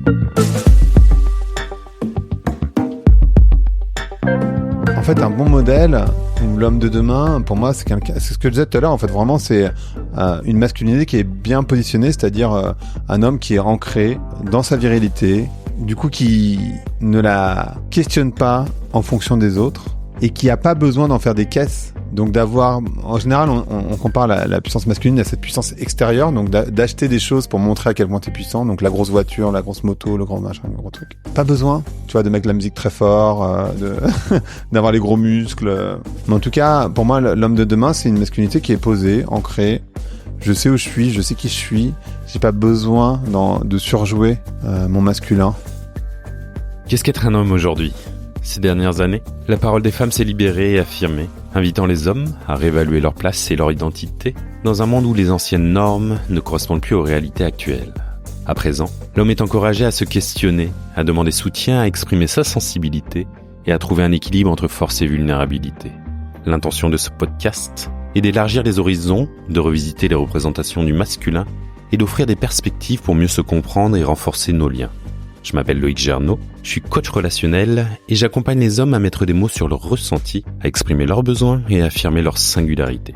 En fait, un bon modèle, ou l'homme de demain, pour moi, c'est ce que je disais tout à l'heure. En fait, vraiment, c'est une masculinité qui est bien positionnée, c'est-à-dire un homme qui est ancré dans sa virilité, du coup, qui ne la questionne pas en fonction des autres et qui a pas besoin d'en faire des caisses. Donc d'avoir, en général, on compare la puissance masculine à cette puissance extérieure, donc d'acheter des choses pour montrer à quel point t'es puissant, donc la grosse voiture, la grosse moto, le grand machin, le gros truc. Pas besoin, tu vois, de mettre la musique très fort, d'avoir les gros muscles. Mais en tout cas, pour moi, l'homme de demain, c'est une masculinité qui est posée, ancrée. Je sais où je suis, je sais qui je suis. J'ai pas besoin de surjouer mon masculin. Qu'est-ce qu'être un homme aujourd'hui ? Ces dernières années, la parole des femmes s'est libérée et affirmée, invitant les hommes à réévaluer leur place et leur identité dans un monde où les anciennes normes ne correspondent plus aux réalités actuelles. À présent, l'homme est encouragé à se questionner, à demander soutien, à exprimer sa sensibilité et à trouver un équilibre entre force et vulnérabilité. L'intention de ce podcast est d'élargir les horizons, de revisiter les représentations du masculin et d'offrir des perspectives pour mieux se comprendre et renforcer nos liens. Je m'appelle Loïc Gernot, je suis coach relationnel et j'accompagne les hommes à mettre des mots sur leurs ressentis, à exprimer leurs besoins et à affirmer leur singularité.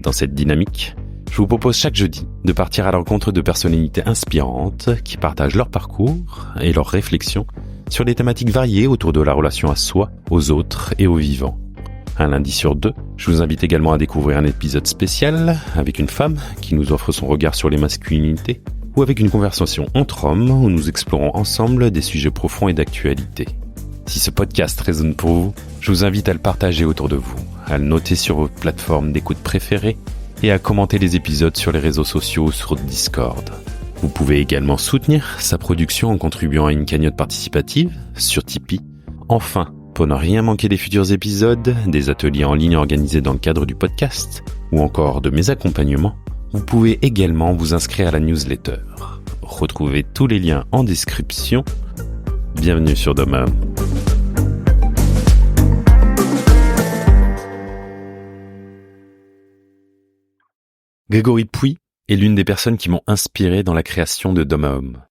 Dans cette dynamique, je vous propose chaque jeudi de partir à la rencontre de personnalités inspirantes qui partagent leur parcours et leurs réflexions sur des thématiques variées autour de la relation à soi, aux autres et aux vivants. Un lundi sur 2, je vous invite également à découvrir un épisode spécial avec une femme qui nous offre son regard sur les masculinités, ou avec une conversation entre hommes où nous explorons ensemble des sujets profonds et d'actualité. Si ce podcast résonne pour vous, je vous invite à le partager autour de vous, à le noter sur votre plateforme d'écoute préférée et à commenter les épisodes sur les réseaux sociaux ou sur Discord. Vous pouvez également soutenir sa production en contribuant à une cagnotte participative sur Tipeee. Enfin, pour ne rien manquer des futurs épisodes, des ateliers en ligne organisés dans le cadre du podcast, ou encore de mes accompagnements, vous pouvez également vous inscrire à la newsletter. Retrouvez tous les liens en description. Bienvenue sur Doma. Grégory Pouy est l'une des personnes qui m'ont inspiré dans la création de Doma Home.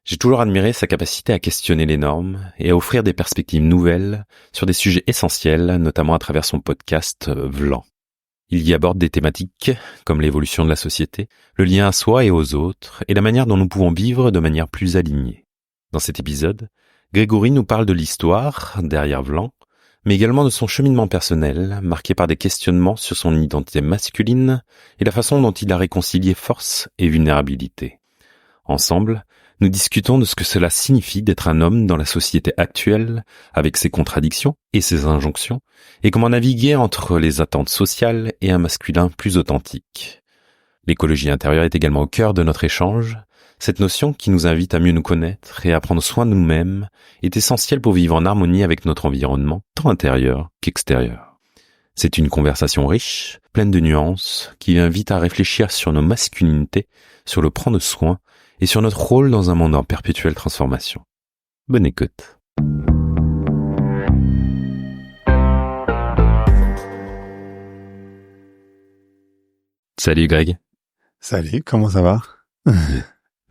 J'ai toujours admiré sa capacité à questionner les normes et à offrir des perspectives nouvelles sur des sujets essentiels, notamment à travers son podcast Vlan. Il y aborde des thématiques comme l'évolution de la société, le lien à soi et aux autres, et la manière dont nous pouvons vivre de manière plus alignée. Dans cet épisode, Grégory nous parle de l'histoire derrière Vlan, mais également de son cheminement personnel, marqué par des questionnements sur son identité masculine et la façon dont il a réconcilié force et vulnérabilité. Ensemble, nous discutons de ce que cela signifie d'être un homme dans la société actuelle, avec ses contradictions et ses injonctions, et comment naviguer entre les attentes sociales et un masculin plus authentique. L'écologie intérieure est également au cœur de notre échange. Cette notion qui nous invite à mieux nous connaître et à prendre soin de nous-mêmes est essentielle pour vivre en harmonie avec notre environnement, tant intérieur qu'extérieur. C'est une conversation riche, pleine de nuances, qui invite à réfléchir sur nos masculinités, sur le prendre soin, et sur notre rôle dans un monde en perpétuelle transformation. Bonne écoute. Salut Greg. Salut, comment ça va?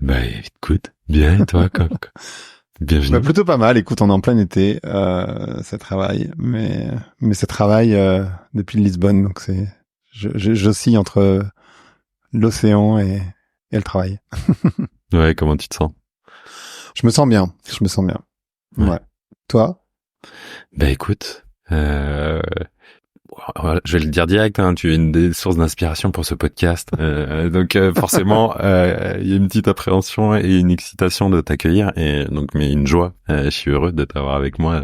Bah écoute, bien et toi, Coq? Bienvenue. Bah, plutôt pas mal, écoute, on est en plein été, ça travaille, mais ça travaille depuis Lisbonne, donc j'oscille entre l'océan et le travail. Ouais, comment tu te sens? Je me sens bien. Ouais. Toi? Bah écoute, je vais le dire direct, hein, tu es une des sources d'inspiration pour ce podcast, donc forcément il y a une petite appréhension et une excitation de t'accueillir, et donc mais une joie. Je suis heureux de t'avoir avec moi,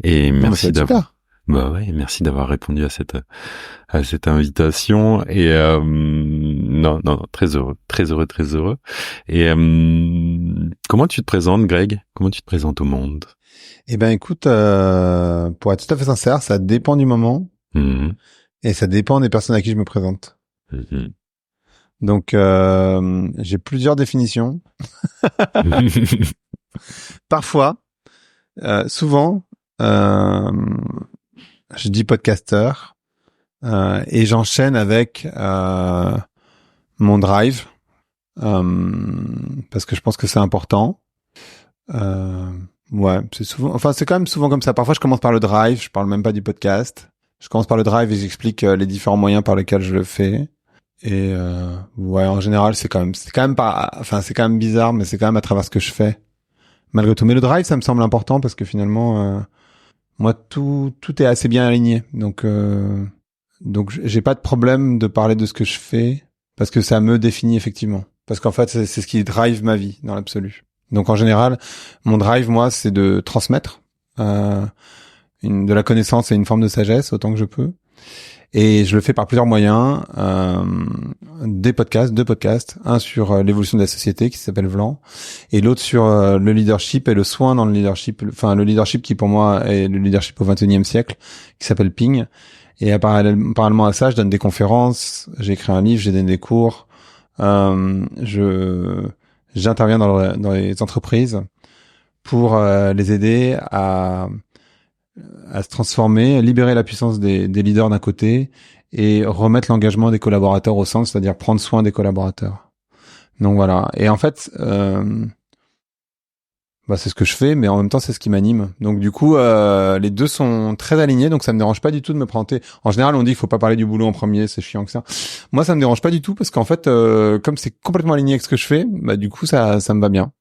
et merci d'avoir. Bah ouais, merci d'avoir répondu à cette invitation, et non, très heureux. Et comment tu te présentes, Greg? Comment tu te présentes au monde? Eh ben écoute, pour être tout à fait sincère, ça dépend du moment. Et ça dépend des personnes à qui je me présente. Donc j'ai plusieurs définitions. Parfois, souvent, je dis podcasteur, et j'enchaîne avec mon drive, parce que je pense que c'est important. Ouais, c'est quand même souvent comme ça. Parfois, je commence par le drive, je parle même pas du podcast. Je commence par le drive et j'explique les différents moyens par lesquels je le fais. Et ouais, en général, c'est quand même pas, enfin, c'est quand même bizarre, mais c'est quand même à travers ce que je fais, malgré tout. Mais le drive, ça me semble important parce que finalement, moi, tout est assez bien aligné. Donc, j'ai pas de problème de parler de ce que je fais parce que ça me définit effectivement. Parce qu'en fait, c'est ce qui drive ma vie dans l'absolu. Donc, en général, mon drive, moi, c'est de transmettre de la connaissance et une forme de sagesse autant que je peux. Et je le fais par plusieurs moyens. Deux podcasts. Un sur l'évolution de la société qui s'appelle Vlan, et l'autre sur le leadership et le soin dans le leadership. Enfin, le leadership qui pour moi est le leadership au XXIe siècle, qui s'appelle Ping. Et parallèlement à ça, je donne des conférences, j'ai écrit un livre, j'ai donné des cours. J'interviens dans les entreprises pour les aider à se transformer, libérer la puissance des leaders d'un côté et remettre l'engagement des collaborateurs au centre, c'est-à-dire prendre soin des collaborateurs. Donc voilà. Et en fait, c'est ce que je fais, mais en même temps, c'est ce qui m'anime. Donc du coup, les deux sont très alignés, donc ça me dérange pas du tout de me présenter. En général, on dit qu'il faut pas parler du boulot en premier, c'est chiant que ça. Moi, ça me dérange pas du tout parce qu'en fait, comme c'est complètement aligné avec ce que je fais, du coup, ça me va bien.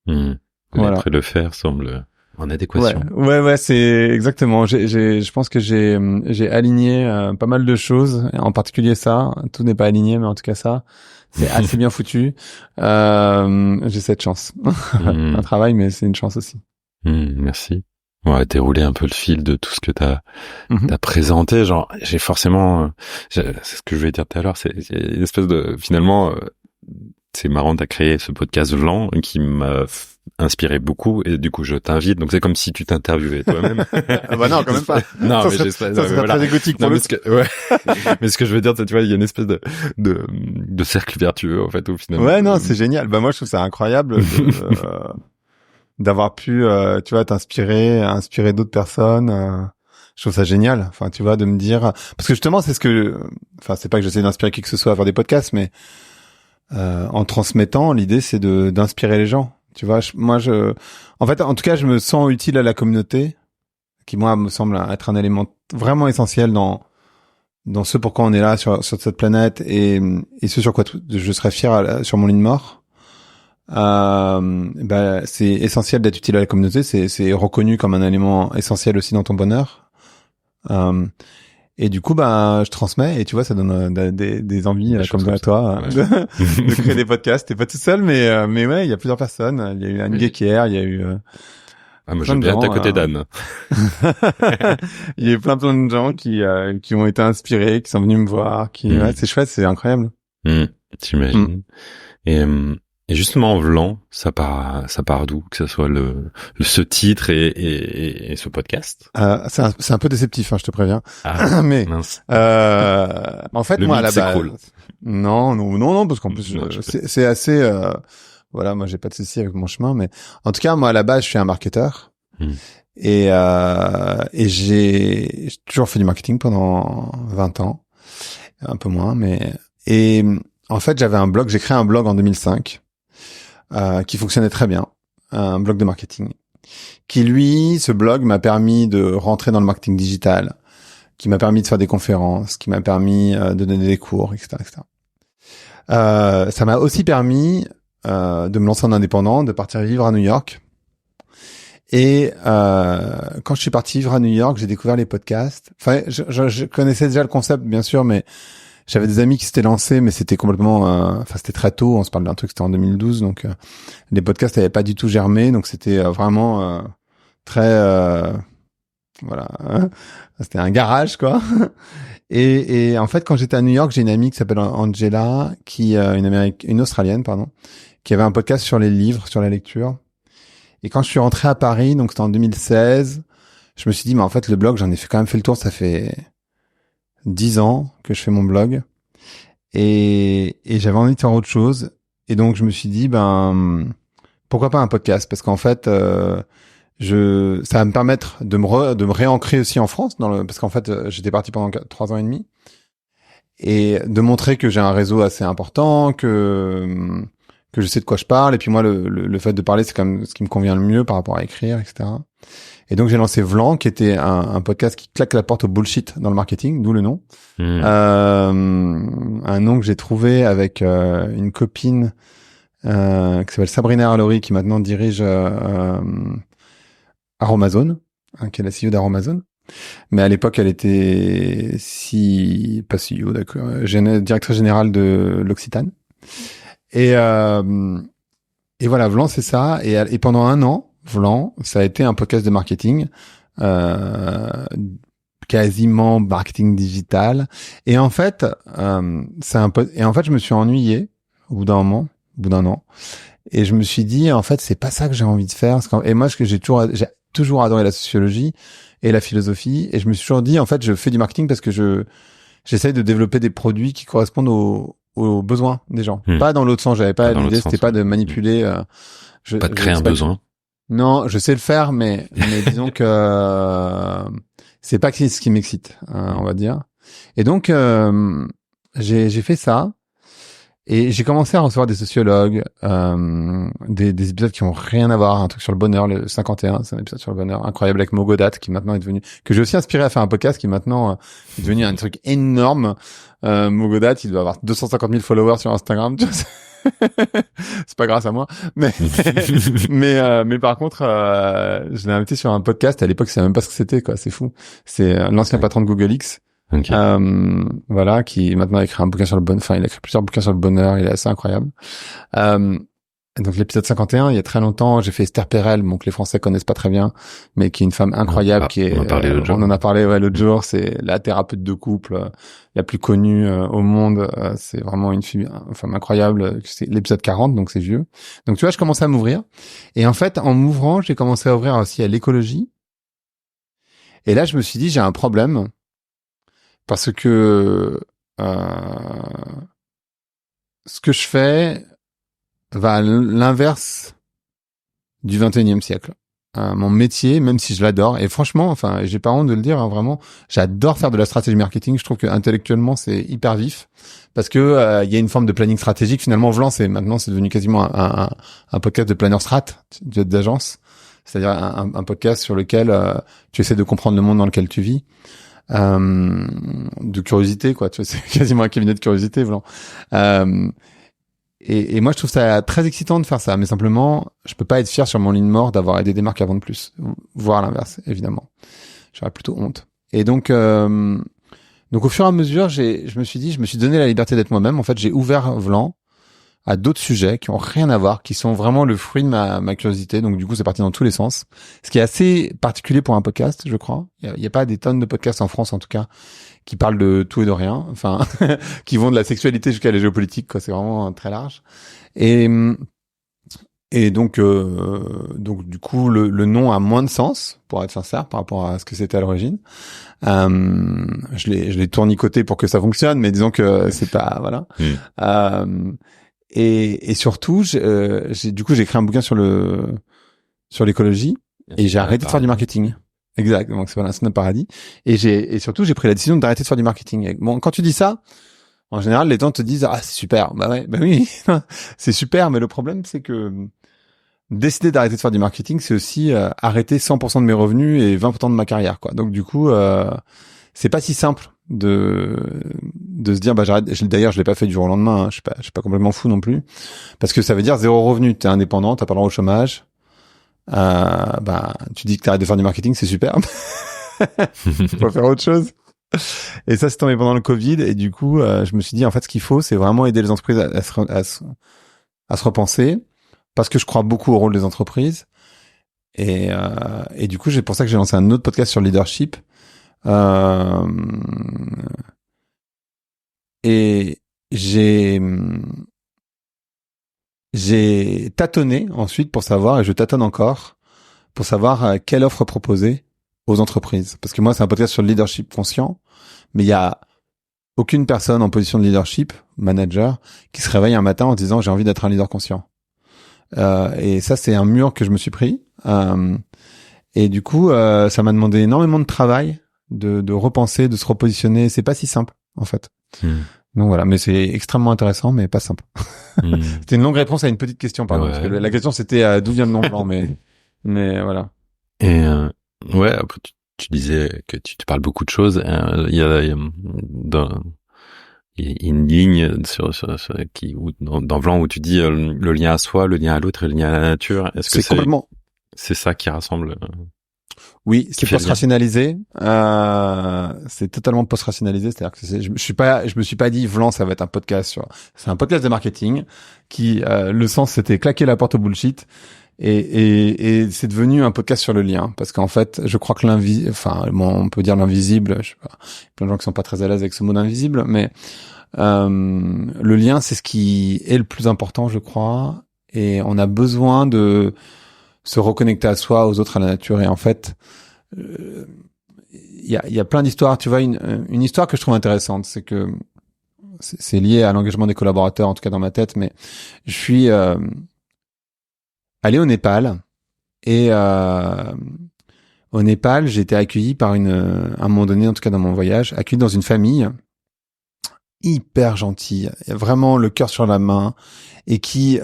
Voilà. Après, le faire semble en adéquation. Ouais, c'est exactement. Je pense que j'ai aligné pas mal de choses, en particulier ça. Tout n'est pas aligné, mais en tout cas ça, c'est assez bien foutu. J'ai cette chance. Un travail, mais c'est une chance aussi. Merci. On va dérouler un peu le fil de tout ce que t'as présenté. Genre, j'ai forcément, c'est ce que je voulais dire tout à l'heure, c'est une espèce de, finalement, c'est marrant, t'as créé ce podcast Vlan qui m'a inspiré beaucoup et du coup je t'invite, donc c'est comme si tu t'interviewais toi-même. Non, quand même pas. Non, ça mais j'espère. Ça serait très égotique pour mais ce que je veux dire, c'est, tu vois, il y a une espèce de cercle vertueux en fait au final. Ouais, non, c'est génial. Moi je trouve ça incroyable d'avoir pu, tu vois, inspirer d'autres personnes. Je trouve ça génial. Enfin, tu vois, de me dire, parce que justement, c'est pas que j'essaie d'inspirer qui que ce soit à faire des podcasts, mais en transmettant, l'idée c'est d'inspirer les gens. Tu vois, en fait, en tout cas, je me sens utile à la communauté, qui moi me semble être un élément vraiment essentiel dans ce pourquoi on est là sur cette planète et ce sur quoi je serais fier sur mon lit de mort. C'est essentiel d'être utile à la communauté. C'est reconnu comme un élément essentiel aussi dans ton bonheur. Et du coup, je transmets et tu vois, ça donne des envies comme à toi de créer des podcasts. T'es pas tout seul, mais ouais, il y a plusieurs personnes. Il y a eu Anne Guéquière, il y a eu moi j'aime bien être à côté d'Anne. Il y a eu plein de gens qui ont été inspirés, qui sont venus me voir, ouais, c'est chouette, c'est incroyable. T'imagines. Et justement, Vlan, ça part d'où? Que ce soit ce titre et ce podcast? C'est un peu déceptif, hein, je te préviens. Mais, mince. en fait, moi, à la base. Cool. Non, parce qu'en plus, c'est assez, voilà, moi, j'ai pas de souci avec mon chemin, mais en tout cas, moi, à la base, je suis un marketeur. Et j'ai toujours fait du marketing pendant 20 ans. Un peu moins, et en fait, j'ai créé un blog en 2005. Qui fonctionnait très bien, un blog de marketing, ce blog m'a permis de rentrer dans le marketing digital, qui m'a permis de faire des conférences, qui m'a permis de donner des cours, etc. Ça m'a aussi permis de me lancer en indépendant, de partir vivre à New York. Et quand je suis parti vivre à New York, j'ai découvert les podcasts. Enfin, je connaissais déjà le concept, bien sûr, mais j'avais des amis qui s'étaient lancés, mais c'était complètement, c'était très tôt. On se parle d'un truc, c'était en 2012, donc les podcasts n'avaient pas du tout germé, donc c'était vraiment très, voilà, c'était un garage quoi. Et en fait, quand j'étais à New York, j'ai une amie qui s'appelle Angela, une Australienne, pardon, qui avait un podcast sur les livres, sur la lecture. Et quand je suis rentré à Paris, donc c'était en 2016, je me suis dit, mais en fait, le blog, j'en ai quand même fait le tour, ça fait 10 ans que je fais mon blog et j'avais envie de faire autre chose et donc je me suis dit pourquoi pas un podcast, parce qu'en fait ça va me permettre de me réancrer aussi en France parce qu'en fait j'étais parti pendant 3 ans et demi et de montrer que j'ai un réseau assez important, que que je sais de quoi je parle. Et puis moi, le fait de parler, c'est quand même ce qui me convient le mieux par rapport à écrire, etc. Et donc j'ai lancé Vlan, qui était un podcast qui claque la porte au bullshit dans le marketing, d'où le nom. Un nom que j'ai trouvé avec une copine qui s'appelle Sabrina Arlori, qui maintenant dirige Aromazone, qui est la CEO d'Aromazone. Mais à l'époque, elle était pas CEO, d'accord, directrice générale de l'Occitane. Et voilà, Vlan, c'est ça. Et pendant un an, Vlan, ça a été un podcast de marketing, quasiment marketing digital. Et en fait, je me suis ennuyé au bout d'un an. Et je me suis dit, en fait, c'est pas ça que j'ai envie de faire. Et moi, j'ai toujours adoré la sociologie et la philosophie. Et je me suis toujours dit, en fait, je fais du marketing parce que j'essaye de développer des produits qui correspondent aux besoins des gens. Pas dans l'autre sens. J'avais pas l'idée, c'était pas de manipuler. Pas de créer un besoin. Non, je sais le faire, mais disons que c'est pas ce qui m'excite, on va dire. Et donc j'ai fait ça. Et j'ai commencé à recevoir des sociologues, des épisodes qui ont rien à voir, un truc sur le bonheur, le 51, c'est un épisode sur le bonheur incroyable avec Mogodat, qui maintenant est devenu, que j'ai aussi inspiré à faire un podcast, qui maintenant est devenu un truc énorme. Mogodat, il doit avoir 250 000 followers sur Instagram. C'est pas grâce à moi, mais par contre, je l'ai invité sur un podcast. À l'époque, je savais même pas ce que c'était, quoi. C'est fou. C'est l'ancien patron de Google X. Okay. Voilà, qui maintenant a écrit un bouquin sur le bonheur. Enfin, il a écrit plusieurs bouquins sur le bonheur. Il est assez incroyable. Donc l'épisode 51, il y a très longtemps, j'ai fait Esther Perel, bon, que les Français connaissent pas très bien, mais qui est une femme incroyable, on en a parlé l'autre jour. C'est la thérapeute de couple la plus connue au monde. C'est vraiment une femme incroyable. C'est l'épisode 40, donc c'est vieux. Donc tu vois, je commençais à m'ouvrir. Et en fait, en m'ouvrant, j'ai commencé à ouvrir aussi à l'écologie. Et là, je me suis dit, j'ai un problème. Parce que ce que je fais va à l'inverse du 21e siècle. Mon métier, même si je l'adore, et franchement, enfin, j'ai pas honte de le dire, hein, vraiment, j'adore faire de la stratégie marketing. Je trouve que intellectuellement, c'est hyper vif, parce que il y a une forme de planning stratégique. Finalement, Vlan, c'est devenu quasiment un podcast de planeur strat, d'agence, c'est-à-dire un podcast sur lequel tu essaies de comprendre le monde dans lequel tu vis. De curiosité, quoi, tu vois, c'est quasiment un cabinet de curiosité, Vlan. Et moi, je trouve ça très excitant de faire ça, mais simplement, je peux pas être fier sur mon lit de mort d'avoir aidé des marques à vendre plus, voire l'inverse, évidemment. J'aurais plutôt honte. Et donc au fur et à mesure, je me suis donné la liberté d'être moi-même. En fait, j'ai ouvert Vlan à d'autres sujets qui ont rien à voir, qui sont vraiment le fruit de ma curiosité. Donc du coup, c'est parti dans tous les sens. Ce qui est assez particulier pour un podcast, je crois. Il y a pas des tonnes de podcasts en France, en tout cas, qui parlent de tout et de rien. Enfin, qui vont de la sexualité jusqu'à la géopolitique, quoi. C'est vraiment très large. Et donc du coup, le nom a moins de sens, pour être sincère, par rapport à ce que c'était à l'origine. Je l'ai tournicoté pour que ça fonctionne, mais disons que c'est pas, voilà. Et surtout, j'ai écrit un bouquin sur l'écologie, et j'ai arrêté de faire du marketing. Exact. Donc c'est voilà, c'est notre paradis. Et surtout, j'ai pris la décision d'arrêter de faire du marketing. Bon, quand tu dis ça, en général, les gens te disent, ah, c'est super. Bah ouais, bah oui, c'est super. Mais le problème, c'est que décider d'arrêter de faire du marketing, c'est aussi arrêter 100% de mes revenus et 20% de ma carrière, quoi. Donc du coup, c'est pas si simple de se dire, bah j'arrête. D'ailleurs, je l'ai pas fait du jour au lendemain. Hein. Je suis pas complètement fou non plus, parce que ça veut dire 0 revenu. T'es indépendant, t'as pas le droit au chômage. Bah tu dis que t'arrêtes de faire du marketing, c'est super. Faut faire autre chose. Et ça, c'est tombé pendant le Covid, et du coup, je me suis dit, en fait, ce qu'il faut, c'est vraiment aider les entreprises à se repenser, parce que je crois beaucoup au rôle des entreprises. Et du coup, c'est pour ça que j'ai lancé un autre podcast sur le leadership. Et j'ai tâtonné ensuite pour savoir, et je tâtonne encore, pour savoir quelle offre proposer aux entreprises. Parce que moi, c'est un podcast sur le leadership conscient, mais il y a aucune personne en position de leadership, manager, qui se réveille un matin en disant j'ai envie d'être un leader conscient. Et ça, c'est un mur que je me suis pris. Et du coup, ça m'a demandé énormément de travail, de repenser, de se repositionner. C'est pas si simple, en fait. Donc voilà, mais c'est extrêmement intéressant, mais pas simple. Hmm. C'était une longue réponse à une petite question, pardon. Ouais. Parce que la question c'était d'où vient le nom blanc, mais voilà. Et ouais, après tu disais que tu te parles beaucoup de choses. Il y a une ligne dans Blanc où tu dis le lien à soi, le lien à l'autre et le lien à la nature. Est-ce que complètement. C'est ça qui rassemble? Oui, c'est post-rationalisé. C'est totalement post-rationalisé. C'est-à-dire que je me suis pas dit, Vlan, ça va être un podcast c'est un podcast de marketing qui, le sens, c'était claquer la porte au bullshit. Et c'est devenu un podcast sur le lien. Parce qu'en fait, je crois que on peut dire l'invisible. Je sais pas. Il y a plein de gens qui sont pas très à l'aise avec ce mot d'invisible, mais, le lien, c'est ce qui est le plus important, je crois. Et on a besoin de se reconnecter à soi, aux autres, à la nature. Et en fait, il y a plein d'histoires. Tu vois, une histoire que je trouve intéressante, c'est que c'est lié à l'engagement des collaborateurs, en tout cas dans ma tête, mais je suis allé au Népal et au Népal, j'ai été accueilli par à un moment donné, en tout cas dans mon voyage, accueilli dans une famille hyper gentille, vraiment le cœur sur la main, et qui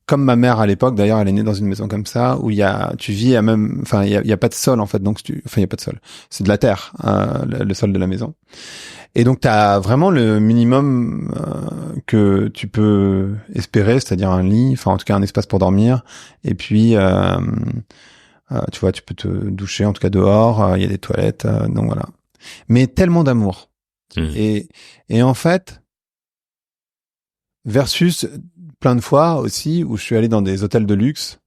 comme ma mère à l'époque, d'ailleurs, elle est née dans une maison comme ça où il y a pas de sol en fait, donc il y a pas de sol, c'est de la terre, le sol de la maison. Et donc t'as vraiment le minimum que tu peux espérer, c'est-à-dire un lit, enfin en tout cas un espace pour dormir, et puis tu vois, tu peux te doucher en tout cas dehors, il y a des toilettes, donc voilà. Mais tellement d'amour. Et en fait, versus plein de fois aussi où je suis allé dans des hôtels de luxe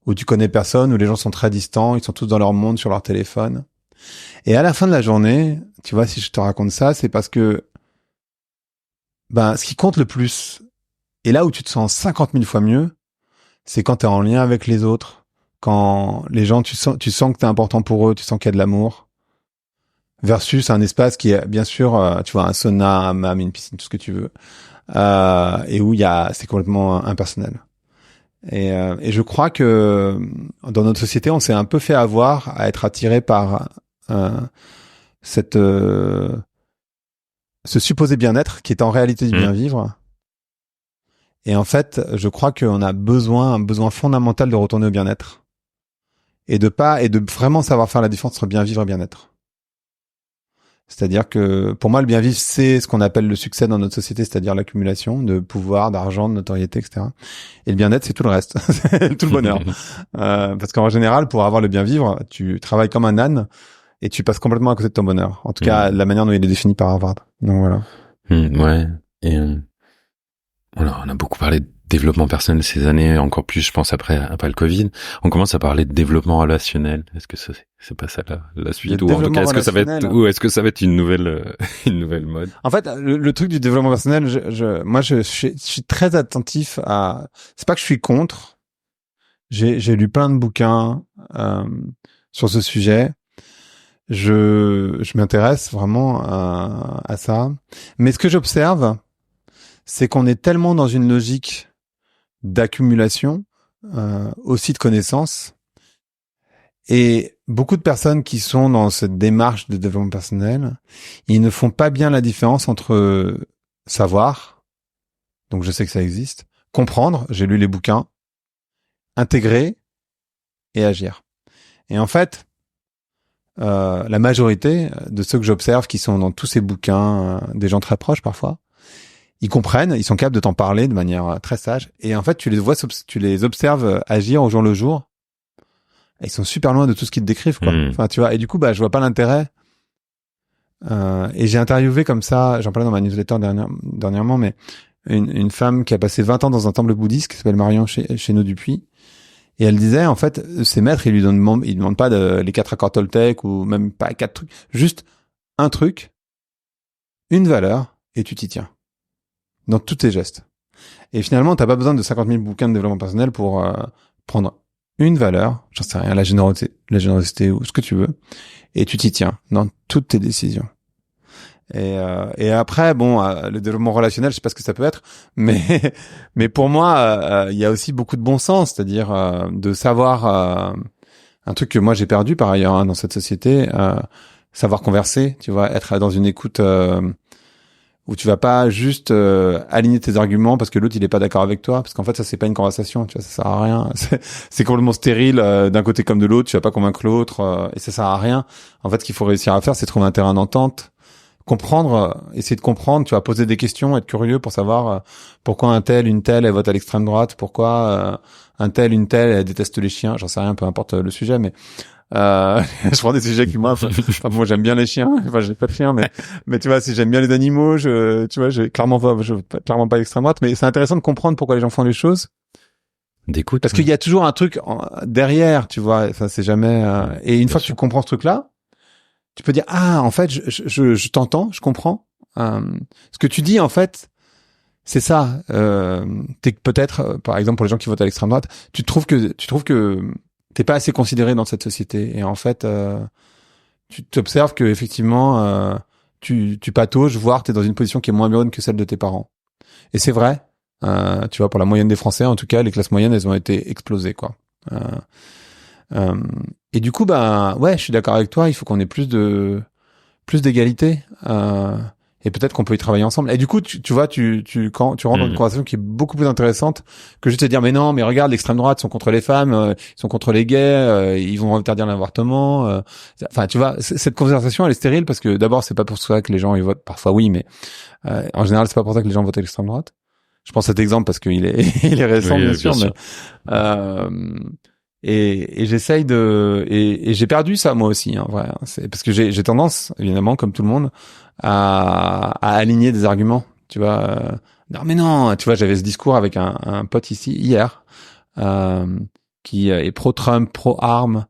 où tu connais personne, où les gens sont très distants, ils sont tous dans leur monde sur leur téléphone. Et à la fin de la journée, tu vois, si je te raconte ça, c'est parce que ce qui compte le plus, et là où tu te sens 50 000 fois mieux, c'est quand t'es en lien avec les autres, quand les gens, tu sens que t'es important pour eux, tu sens qu'il y a de l'amour, versus un espace qui est, bien sûr, tu vois, un sauna, un hammam, une piscine, tout ce que tu veux, et où c'est complètement impersonnel. Et je crois que dans notre société, on s'est un peu fait avoir à être attiré par ce supposé bien-être qui est en réalité du bien-vivre. Et en fait, je crois qu'on a un besoin fondamental de retourner au bien-être et de vraiment savoir faire la différence entre bien-vivre et bien-être. C'est-à-dire que pour moi, le bien-vivre, c'est ce qu'on appelle le succès dans notre société, c'est-à-dire l'accumulation de pouvoir, d'argent, de notoriété, etc. Et le bien-être, c'est tout le reste, c'est tout le bonheur. Parce qu'en général, pour avoir le bien-vivre, tu travailles comme un âne et tu passes complètement à côté de ton bonheur. En tout cas, la manière dont il est défini par Harvard. Donc voilà. Ouais. Et on a beaucoup parlé de développement personnel ces années, encore plus, je pense, après le Covid. On commence à parler de développement relationnel. Est-ce que c'est pas ça la suite, ou en tout cas, est-ce que ça va être une nouvelle mode? En fait, le truc du développement personnel, je suis très attentif à, c'est pas que je suis contre. J'ai lu plein de bouquins, sur ce sujet. Je m'intéresse vraiment à ça. Mais ce que j'observe, c'est qu'on est tellement dans une logique d'accumulation, aussi de connaissances, et beaucoup de personnes qui sont dans cette démarche de développement personnel, ils ne font pas bien la différence entre savoir, donc je sais que ça existe, comprendre, j'ai lu les bouquins, intégrer et agir. Et en fait, la majorité de ceux que j'observe qui sont dans tous ces bouquins, des gens très proches parfois, ils comprennent, ils sont capables de t'en parler de manière très sage. Et en fait, tu les observes agir au jour le jour. Et ils sont super loin de tout ce qu'ils te décrivent, quoi. Enfin, tu vois. Et du coup, je vois pas l'intérêt. Et j'ai interviewé comme ça, j'en parlais dans ma newsletter dernièrement, mais une femme qui a passé 20 ans dans un temple bouddhiste qui s'appelle Marion Chénaud Dupuis. Et elle disait, en fait, ses maîtres, ils demandent pas les 4 accords Toltec ou même pas 4 trucs. Juste un truc, une valeur, et tu t'y tiens. Dans tous tes gestes. Et finalement, t'as pas besoin de 50 000 bouquins de développement personnel pour prendre une valeur, j'en sais rien, la générosité ou ce que tu veux, et tu t'y tiens dans toutes tes décisions. Et après, le développement relationnel, je sais pas ce que ça peut être, mais pour moi, il y a aussi beaucoup de bon sens, c'est-à-dire de savoir un truc que moi j'ai perdu par ailleurs dans cette société, savoir converser, tu vois, être dans une écoute où tu vas pas juste aligner tes arguments parce que l'autre il est pas d'accord avec toi, parce qu'en fait ça c'est pas une conversation, tu vois, ça sert à rien. C'est complètement stérile d'un côté comme de l'autre, tu vas pas convaincre l'autre et ça sert à rien. En fait, ce qu'il faut réussir à faire, c'est trouver un terrain d'entente, comprendre, essayer de comprendre, tu vas poser des questions, être curieux pour savoir pourquoi un tel, une telle elle vote à l'extrême droite, pourquoi un tel, une telle elle déteste les chiens, j'en sais rien, peu importe le sujet, mais je prends des sujets qui moi j'aime bien les chiens, enfin j'ai pas de chien, mais tu vois, si j'aime bien les animaux, tu vois, j'ai clairement pas l'extrême droite, mais c'est intéressant de comprendre pourquoi les gens font les choses, d'écoute, parce qu'il y a toujours un truc derrière, tu vois, ça c'est jamais et une fois que tu comprends ce truc là, tu peux dire ah en fait je t'entends, je comprends ce que tu dis, en fait c'est ça, t'es peut-être par exemple pour les gens qui votent à l'extrême droite, tu trouves que t'es pas assez considéré dans cette société, et en fait tu t'observes que effectivement tu patauges, voire t'es dans une position qui est moins bonne que celle de tes parents, et c'est vrai. Tu vois, pour la moyenne des Français en tout cas, les classes moyennes elles ont été explosées quoi. Et du coup ouais, je suis d'accord avec toi, il faut qu'on ait plus d'égalité, et peut-être qu'on peut y travailler ensemble. Et du coup, tu vois, quand tu rentres dans une conversation qui est beaucoup plus intéressante que juste te dire mais non, mais regarde, l'extrême droite sont contre les femmes, ils sont contre les gays, ils vont interdire l'avortement. Enfin, tu vois, cette conversation elle est stérile parce que d'abord c'est pas pour ça que les gens ils votent. Parfois oui, mais en général c'est pas pour ça que les gens votent à l'extrême droite. Je prends cet exemple parce qu'il est il est récent, oui, bien sûr. Mais et j'essaye et j'ai perdu ça moi aussi, hein, vrai. C'est parce que j'ai tendance, évidemment, comme tout le monde, à aligner des arguments. Tu vois, non mais non, tu vois, j'avais ce discours avec un pote ici hier, qui est pro-Trump, pro-armes.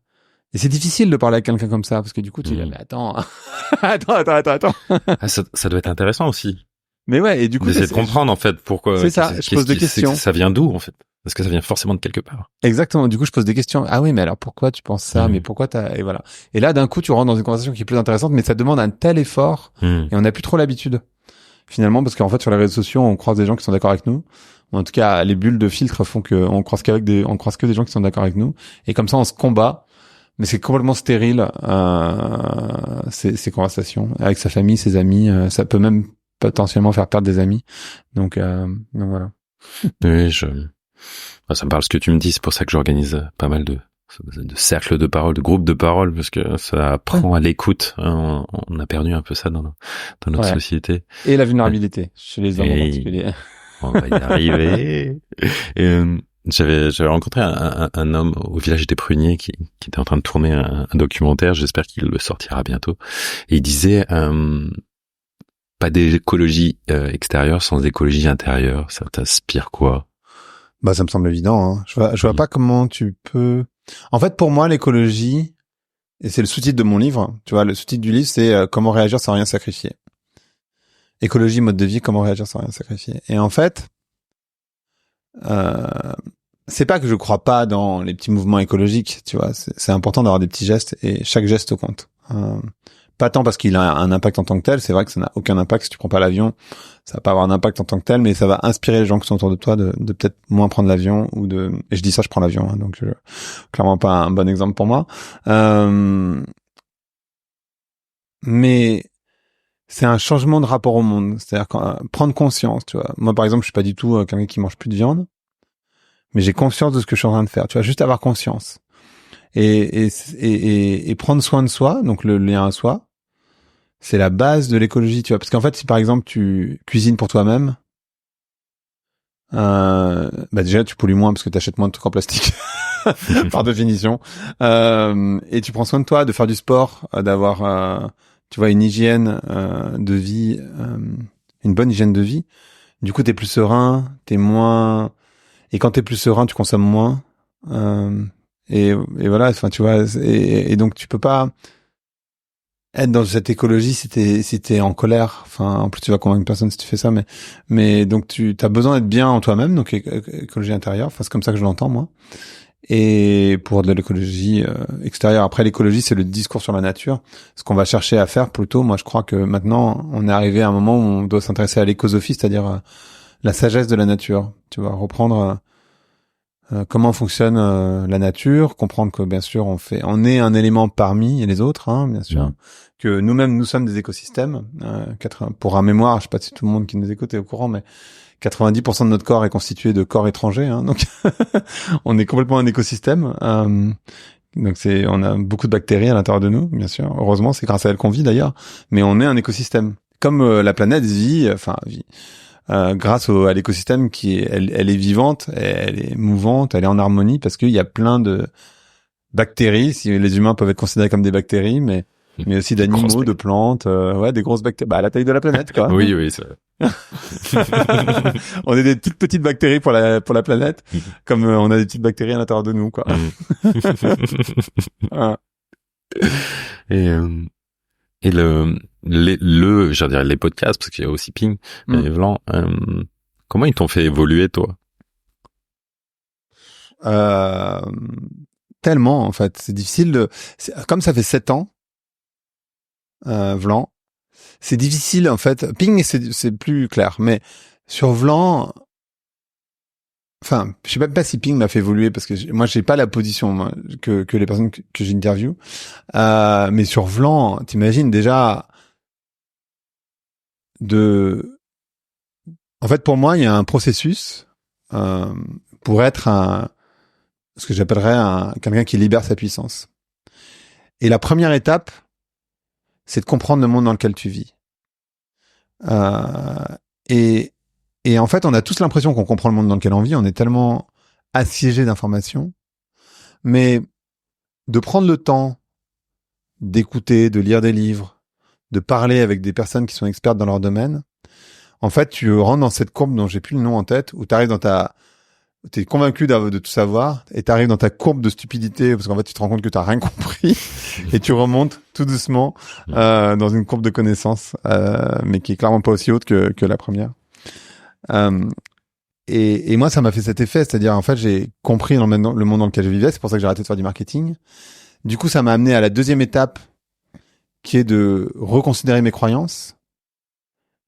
Et c'est difficile de parler à quelqu'un comme ça parce que du coup tu dis mais attends, attends. Ah, ça doit être intéressant aussi. Mais ouais, et du coup d'essayer de comprendre en fait pourquoi. C'est ça. Je pose des questions. Ça vient d'où en fait? Parce que ça vient forcément de quelque part. Exactement. Du coup, je pose des questions. Ah oui, mais alors pourquoi tu penses ça? Mais pourquoi et voilà. Et là, d'un coup, tu rentres dans une conversation qui est plus intéressante, mais ça demande un tel effort et on n'a plus trop l'habitude. Finalement, parce qu'en fait, sur les réseaux sociaux, on croise des gens qui sont d'accord avec nous. En tout cas, les bulles de filtre font que on croise que des gens qui sont d'accord avec nous. Et comme ça, on se combat. Mais c'est complètement stérile, ces conversations. Avec sa famille, ses amis, ça peut même potentiellement faire perdre des amis. Donc voilà. Oui, ça me parle ce que tu me dis, c'est pour ça que j'organise pas mal de cercles de parole, de groupes de parole, parce que ça apprend à l'écoute. On a perdu un peu ça dans notre société. Et la vulnérabilité chez les hommes en particulier. On va y arriver. Et j'avais rencontré un homme au village des Pruniers qui était en train de tourner un documentaire, j'espère qu'il le sortira bientôt. Et il disait pas d'écologie extérieure sans écologie intérieure, ça t'inspire quoi? Bah ça me semble évident, hein. Je vois pas comment tu peux. En fait, pour moi, l'écologie, et c'est le sous-titre de mon livre, tu vois, le sous-titre du livre, c'est comment réagir sans rien sacrifier. Écologie, mode de vie, comment réagir sans rien sacrifier. Et en fait, c'est pas que je crois pas dans les petits mouvements écologiques, tu vois, c'est important d'avoir des petits gestes et chaque geste compte. Pas tant parce qu'il a un impact en tant que tel, c'est vrai que ça n'a aucun impact si tu prends pas l'avion, ça va pas avoir un impact en tant que tel, mais ça va inspirer les gens qui sont autour de toi de peut-être moins prendre l'avion et je dis ça, je prends l'avion, hein, donc clairement pas un bon exemple pour moi. Mais c'est un changement de rapport au monde, c'est-à-dire prendre conscience, tu vois. Moi par exemple, je suis pas du tout quelqu'un qui mange plus de viande, mais j'ai conscience de ce que je suis en train de faire, tu vois, juste avoir conscience. Et prendre soin de soi, donc le lien à soi, c'est la base de l'écologie, tu vois. Parce qu'en fait, si par exemple tu cuisines pour toi-même, déjà tu pollues moins parce que tu achètes moins de trucs en plastique, par définition. Et tu prends soin de toi, de faire du sport, d'avoir, tu vois, une hygiène de vie, une bonne hygiène de vie. Du coup, t'es plus serein, t'es moins. Et quand t'es plus serein, tu consommes moins. Et voilà, enfin tu vois, et donc tu peux pas être dans cette écologie si t'es en colère. Enfin, en plus tu vas convaincre personne si tu fais ça, mais donc t'as besoin d'être bien en toi-même, donc écologie intérieure. Enfin c'est comme ça que je l'entends moi. Et pour de l'écologie extérieure, après l'écologie c'est le discours sur la nature. Ce qu'on va chercher à faire plutôt, moi je crois que maintenant on est arrivé à un moment où on doit s'intéresser à l'écosophie, c'est-à-dire la sagesse de la nature. Tu vas reprendre comment fonctionne la nature, comprendre que bien sûr on est un élément parmi les autres, hein, bien sûr, que nous-mêmes nous sommes des écosystèmes. Pour un mémoire, je sais pas si tout le monde qui nous écoute est au courant, mais 90% de notre corps est constitué de corps étrangers, hein, donc on est complètement un écosystème. Donc on a beaucoup de bactéries à l'intérieur de nous, bien sûr. Heureusement, c'est grâce à elles qu'on vit d'ailleurs, mais on est un écosystème. Comme la planète vit, grâce à l'écosystème elle est vivante, elle est mouvante, elle est en harmonie parce qu'il y a plein de bactéries. Si les humains peuvent être considérés comme des bactéries, mais aussi d'animaux, de plantes, des grosses bactéries, à la taille de la planète, quoi. Oui, ça. On est des toutes petites bactéries pour la planète, comme on a des petites bactéries à l'intérieur de nous, quoi. Et je veux dire, les podcasts, parce qu'il y a aussi Ping et Vlan, comment ils t'ont fait évoluer, toi? Tellement, en fait. C'est difficile comme ça fait 7 ans, Vlan, c'est difficile, en fait. Ping, c'est plus clair, mais sur Vlan, enfin, je sais même pas si Ping m'a fait évoluer parce que moi, j'ai pas la position que les personnes que j'interviewe. Mais sur Vlan, t'imagines déjà en fait, pour moi, il y a un processus pour être ce que j'appellerais quelqu'un qui libère sa puissance. Et la première étape, c'est de comprendre le monde dans lequel tu vis. Et en fait, on a tous l'impression qu'on comprend le monde dans lequel on vit. On est tellement assiégé d'informations. Mais de prendre le temps d'écouter, de lire des livres, de parler avec des personnes qui sont expertes dans leur domaine, en fait, tu rentres dans cette courbe dont j'ai plus le nom en tête, où t'es convaincu de tout savoir, et t'arrives dans ta courbe de stupidité, parce qu'en fait, tu te rends compte que t'as rien compris, et tu remontes tout doucement dans une courbe de connaissances, mais qui est clairement pas aussi haute que la première. Et moi, ça m'a fait cet effet, c'est-à-dire, en fait, j'ai compris le monde dans lequel je vivais, c'est pour ça que j'ai arrêté de faire du marketing. Du coup, ça m'a amené à la deuxième étape, qui est de reconsidérer mes croyances.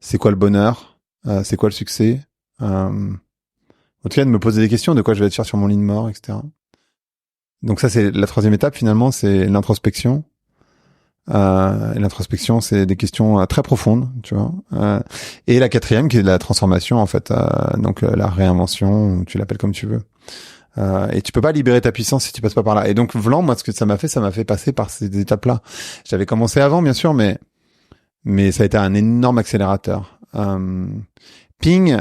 C'est quoi le bonheur? C'est quoi le succès? En tout cas, de me poser des questions de quoi je vais être fier sur mon lit de mort, etc. Donc ça, c'est la troisième étape, finalement, c'est l'introspection. Et l'introspection, c'est des questions très profondes, tu vois. Et la quatrième, qui est la transformation, en fait. Donc la réinvention, tu l'appelles comme tu veux. Et tu peux pas libérer ta puissance si tu passes pas par là. Et donc, Vlan, moi, ce que ça m'a fait passer par ces étapes-là. J'avais commencé avant, bien sûr, mais ça a été un énorme accélérateur. Ping,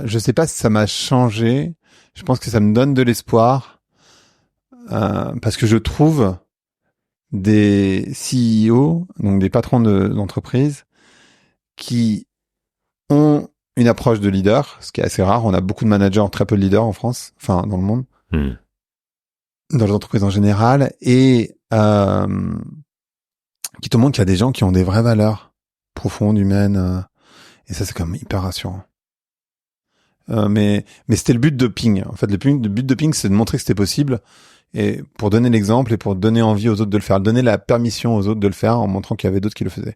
je sais pas si ça m'a changé. Je pense que ça me donne de l'espoir parce que je trouve des CEO, donc des patrons d'entreprises, qui ont une approche de leader, ce qui est assez rare. On a beaucoup de managers, très peu de leaders en France, enfin dans le monde, dans les entreprises en général, et qui te montrent qu'il y a des gens qui ont des vraies valeurs profondes, humaines, et ça c'est quand même hyper rassurant. Mais c'était le but de Ping. En fait, le but de Ping, c'est de montrer que c'était possible, et pour donner l'exemple et pour donner envie aux autres de le faire, donner la permission aux autres de le faire en montrant qu'il y avait d'autres qui le faisaient.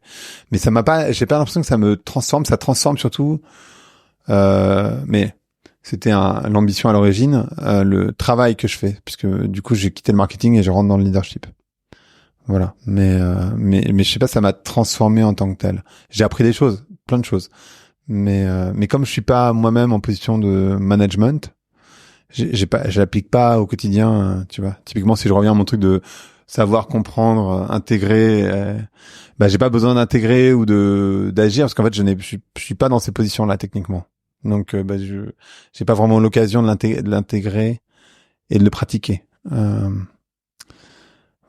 Mais j'ai pas l'impression que ça me transforme. Ça transforme surtout. Mais c'était l'ambition à l'origine, le travail que je fais, puisque du coup j'ai quitté le marketing et je rentre dans le leadership. Voilà. Mais je sais pas, ça m'a transformé en tant que tel. J'ai appris des choses, plein de choses. Mais comme je suis pas moi-même en position de management, je l'applique pas au quotidien, tu vois. Typiquement, si je reviens à mon truc de savoir comprendre, intégrer, j'ai pas besoin d'intégrer ou d'agir parce qu'en fait, je suis pas dans ces positions-là techniquement. Donc, j'ai pas vraiment l'occasion de l'intégrer et de le pratiquer.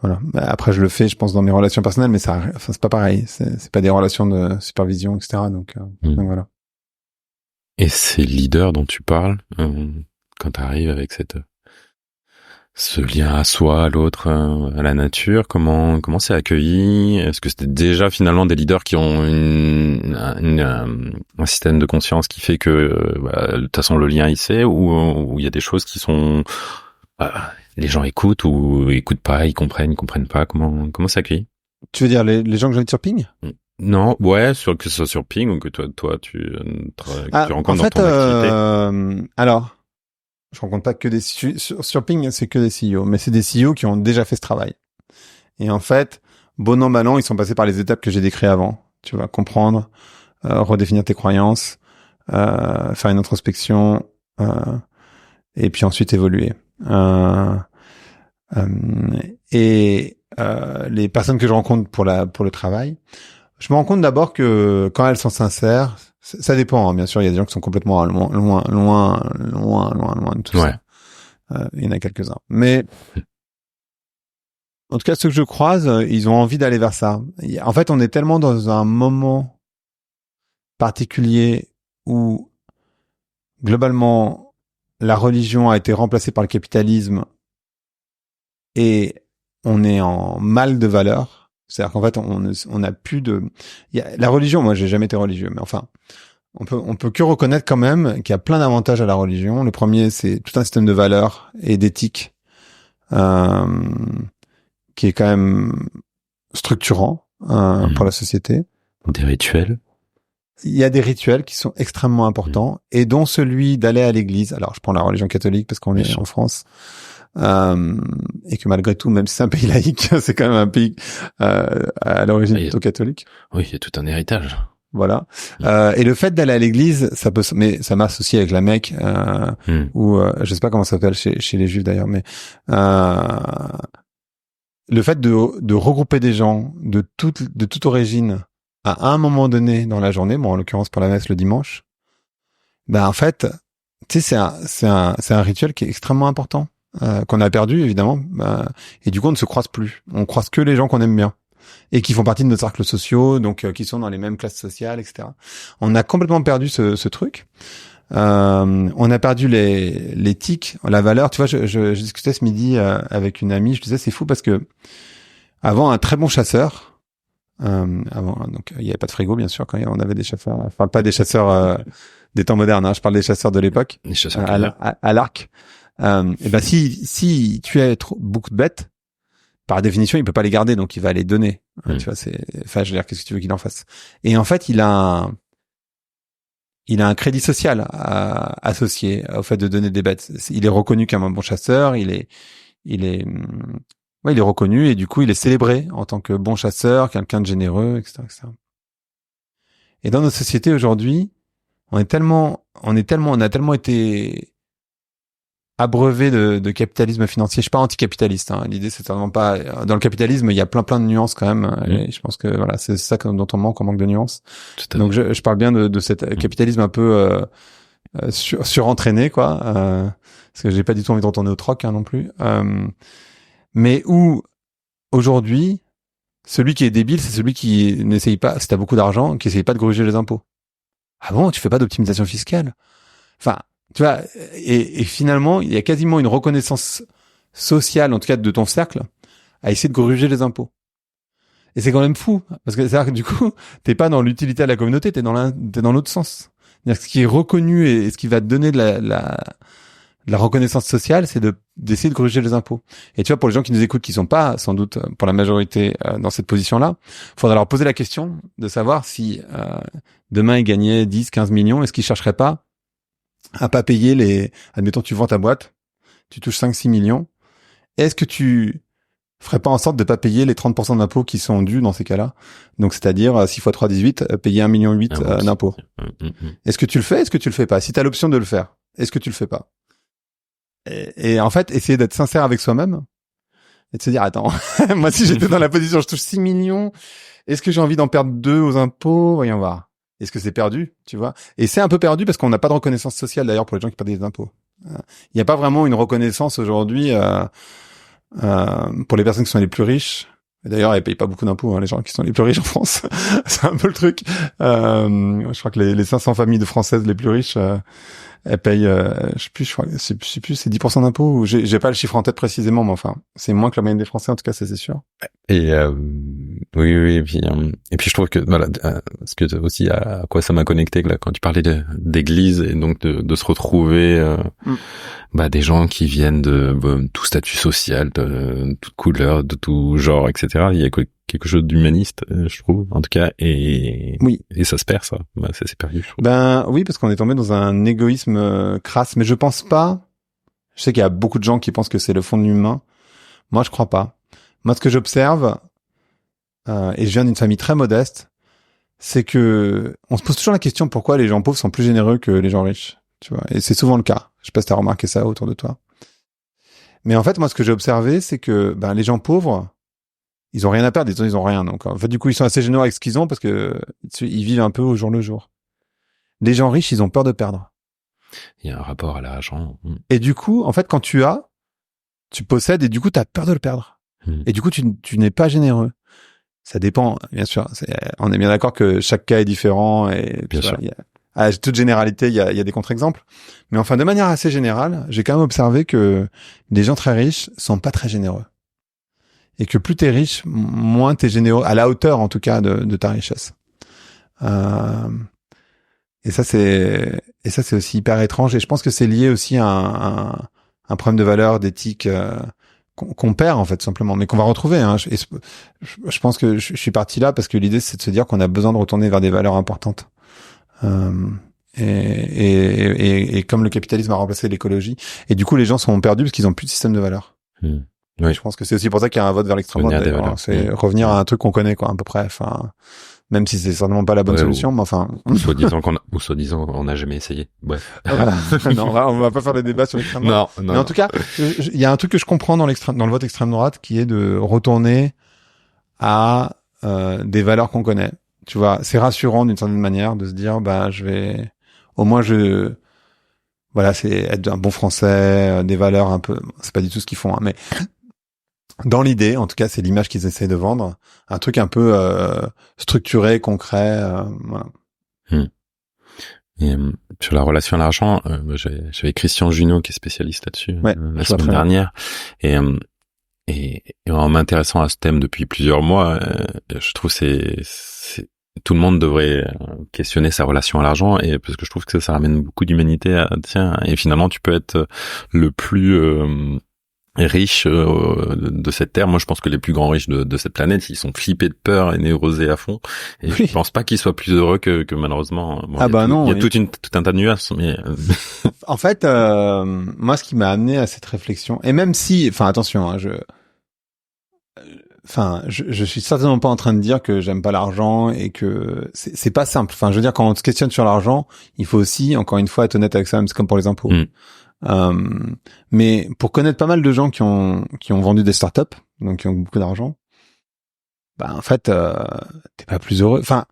Voilà. Après, je le fais, je pense, dans mes relations personnelles, mais c'est pas pareil. C'est pas des relations de supervision, etc. Donc voilà. Et ces leaders dont tu parles, quand tu arrives avec ce lien à soi, à l'autre, à la nature, comment c'est accueilli? Est-ce que c'était déjà finalement des leaders qui ont un système de conscience qui fait que de toute façon le lien il sait, ou il y a des choses qui sont les gens écoutent ou écoutent pas, ils comprennent pas, comment c'est accueilli? Tu veux dire les gens que j'invite sur Ping? Non, ouais, que ce soit sur Ping ou que toi tu rencontres dans ton activité. Alors, Je rencontre pas que des sur Ping, c'est que des CEO, mais c'est des CEO qui ont déjà fait ce travail. Et en fait, bon an mal an, ils sont passés par les étapes que j'ai décrites avant. Tu vas comprendre, redéfinir tes croyances, faire une introspection, et puis ensuite évoluer. Et les personnes que je rencontre pour le travail, je me rends compte d'abord que quand elles sont sincères, ça dépend, hein, bien sûr, il y a des gens qui sont complètement loin de tout ça. Il y en a quelques-uns. Mais en tout cas, ceux que je croise, ils ont envie d'aller vers ça. En fait, on est tellement dans un moment particulier où globalement la religion a été remplacée par le capitalisme et on est en mal de valeurs. C'est-à-dire qu'en fait, on a plus de... la religion, moi, j'ai jamais été religieux, mais enfin, on peut que reconnaître quand même qu'il y a plein d'avantages à la religion. Le premier, c'est tout un système de valeurs et d'éthique qui est quand même structurant pour la société. Des rituels. Il y a des rituels qui sont extrêmement importants et dont celui d'aller à l'église. Alors, je prends la religion catholique parce qu'on est en France. Et que malgré tout, même si c'est un pays laïque, c'est quand même un pays à l'origine plutôt catholique. Oui, il y a tout un héritage. Voilà. Et le fait d'aller à l'église, mais ça m'associe avec la Mecque, ou je sais pas comment ça s'appelle chez les Juifs d'ailleurs, mais le fait de regrouper des gens de toute origine à un moment donné dans la journée, bon en l'occurrence pour la messe le dimanche, ben en fait, tu sais, c'est un rituel qui est extrêmement important. Qu'on a perdu évidemment, et du coup on ne se croise plus. On croise que les gens qu'on aime bien et qui font partie de nos cercles sociaux, donc qui sont dans les mêmes classes sociales, etc. On a complètement perdu ce truc. On a perdu l'éthique, la valeur. Tu vois, je discutais ce midi avec une amie. Je disais c'est fou parce que avant un très bon chasseur, donc il y avait pas de frigo bien sûr quand on avait des chasseurs, enfin pas des chasseurs des temps modernes. Hein, je parle des chasseurs de l'époque, les chasseurs à l'arc. Et ben si tu as beaucoup de bêtes, par définition il peut pas les garder, donc il va les donner. Tu vois, je veux dire, qu'est-ce que tu veux qu'il en fasse? Et en fait il a un crédit social associé au fait de donner des bêtes. Il est reconnu comme un bon chasseur, il est reconnu et du coup il est célébré en tant que bon chasseur, quelqu'un de généreux, etc., etc. Et dans notre société aujourd'hui, on a tellement été abreuvé de capitalisme financier. Je suis pas anticapitaliste. Hein. L'idée, c'est vraiment pas. Dans le capitalisme, il y a plein de nuances quand même. Et je pense que voilà, c'est ça dont on manque de nuances. Donc, je parle bien de cet capitalisme un peu surentraîné, quoi. Parce que j'ai pas du tout envie de retourner au troc non plus. Mais où aujourd'hui, celui qui est débile, c'est celui qui n'essaye pas. Si t'as beaucoup d'argent, qui essaye pas de gruger les impôts. Ah bon, tu fais pas d'optimisation fiscale? Enfin. Tu vois, et finalement, il y a quasiment une reconnaissance sociale, en tout cas de ton cercle, à essayer de gruger les impôts. Et c'est quand même fou, parce que c'est-à-dire que du coup, t'es pas dans l'utilité à la communauté, t'es dans l'autre sens. C'est-à-dire que ce qui est reconnu et ce qui va te donner de la reconnaissance sociale, c'est d'essayer de gruger les impôts. Et tu vois, pour les gens qui nous écoutent, qui sont pas, sans doute, pour la majorité, dans cette position-là, faudra leur poser la question de savoir si demain ils gagnaient 10, 15 millions, est-ce qu'ils chercheraient pas à pas payer admettons, tu vends ta boîte, tu touches 5-6 millions. Est-ce que tu ferais pas en sorte de pas payer les 30% d'impôts qui sont dus dans ces cas-là? Donc, c'est-à-dire, 6 x 3, 18, payer 1,8 million d'impôts. Est-ce que tu le fais? Est-ce que tu le fais pas? Si t'as l'option de le faire, est-ce que tu le fais pas? Et en fait, essayer d'être sincère avec soi-même et de se dire, attends, moi, si j'étais dans la position, je touche 6 millions, est-ce que j'ai envie d'en perdre 2 aux impôts? Voyons voir. Est-ce que c'est perdu, tu vois? Et c'est un peu perdu parce qu'on n'a pas de reconnaissance sociale d'ailleurs pour les gens qui perdent des impôts. Il n'y a pas vraiment une reconnaissance aujourd'hui pour les personnes qui sont les plus riches. D'ailleurs, elles payent pas beaucoup d'impôts, hein, les gens qui sont les plus riches en France. C'est un peu le truc. Je crois que les 500 familles de Françaises les plus riches, elles payent, je sais plus, c'est 10% d'impôts. Ou j'ai pas le chiffre en tête précisément, mais enfin, c'est moins que la moyenne des Français, en tout cas, ça c'est sûr. Et oui, et puis je trouve que voilà, parce que aussi à quoi ça m'a connecté là quand tu parlais d'église et donc de se retrouver des gens qui viennent de tout statut social, de toute couleur, de tout genre, etc. Il y a quelque chose d'humaniste, je trouve, en tout cas, et oui, et ça se perd, ça, ça s'est perdu, je trouve. Ben oui, parce qu'on est tombé dans un égoïsme crasse, mais je pense pas Je sais qu'il y a beaucoup de gens qui pensent que c'est le fond de l'humain. Moi, je crois pas. Moi, ce que j'observe, et je viens d'une famille très modeste, c'est que on se pose toujours la question pourquoi les gens pauvres sont plus généreux que les gens riches, tu vois. Et c'est souvent le cas. Je sais pas si t'as remarqué ça autour de toi. Mais en fait, moi, ce que j'ai observé, c'est que les gens pauvres, ils ont rien à perdre, ils ont rien. Donc, en fait, du coup, ils sont assez généreux avec ce qu'ils ont parce que ils vivent un peu au jour le jour. Les gens riches, ils ont peur de perdre. Il y a un rapport à l'argent. Et du coup, en fait, quand tu possèdes et du coup, t'as peur de le perdre. Et du coup, tu n'es pas généreux. Ça dépend, bien sûr. On est bien d'accord que chaque cas est différent et Bien sûr. À toute généralité, il y a des contre-exemples. Mais enfin, de manière assez générale, j'ai quand même observé que les gens très riches sont pas très généreux. Et que plus t'es riche, moins t'es généreux, à la hauteur, en tout cas, de ta richesse. Et ça, c'est aussi hyper étrange. Et je pense que c'est lié aussi à un problème de valeur, d'éthique, qu'on perd en fait simplement, mais qu'on va retrouver. Hein. Je pense que je suis parti là parce que l'idée c'est de se dire qu'on a besoin de retourner vers des valeurs importantes. Et comme le capitalisme a remplacé l'écologie, et du coup les gens sont perdus parce qu'ils ont plus de système de valeurs. Oui. Je pense que c'est aussi pour ça qu'il y a un vote vers l'extrême droite. C'est revenir à un truc qu'on connaît quoi, à peu près. Enfin, même si c'est certainement pas la bonne solution, mais enfin. Ou soi-disant on n'a jamais essayé. Bref. Voilà. Non, on va pas faire des débats sur l'extrême droite. Non. Mais en tout cas, il y a un truc que je comprends dans le vote extrême droite, qui est de retourner à des valeurs qu'on connaît. Tu vois, c'est rassurant d'une certaine manière de se dire, voilà, c'est être un bon Français, des valeurs un peu. C'est pas du tout ce qu'ils font, hein, mais dans l'idée, en tout cas, c'est l'image qu'ils essaient de vendre, un truc un peu structuré, concret, voilà. Et sur la relation à l'argent, j'avais Christian Junot qui est spécialiste là-dessus la semaine dernière, et en m'intéressant à ce thème depuis plusieurs mois, je trouve c'est tout le monde devrait questionner sa relation à l'argent, et parce que je trouve que ça ramène beaucoup d'humanité et finalement tu peux être le plus riches de cette terre. Moi, je pense que les plus grands riches de cette planète, ils sont flippés de peur et névrosés à fond. Et je pense pas qu'ils soient plus heureux que malheureusement. Non. Il y a tout un tas de nuances, mais en fait, moi, ce qui m'a amené à cette réflexion, et même si, enfin, attention, hein, je suis certainement pas en train de dire que j'aime pas l'argent et que c'est pas simple. Enfin, je veux dire, quand on se questionne sur l'argent, il faut aussi, encore une fois, être honnête avec ça, même c'est comme pour les impôts. Mais pour connaître pas mal de gens qui ont vendu des startups, donc qui ont beaucoup d'argent, en fait, t'es pas plus heureux. Enfin,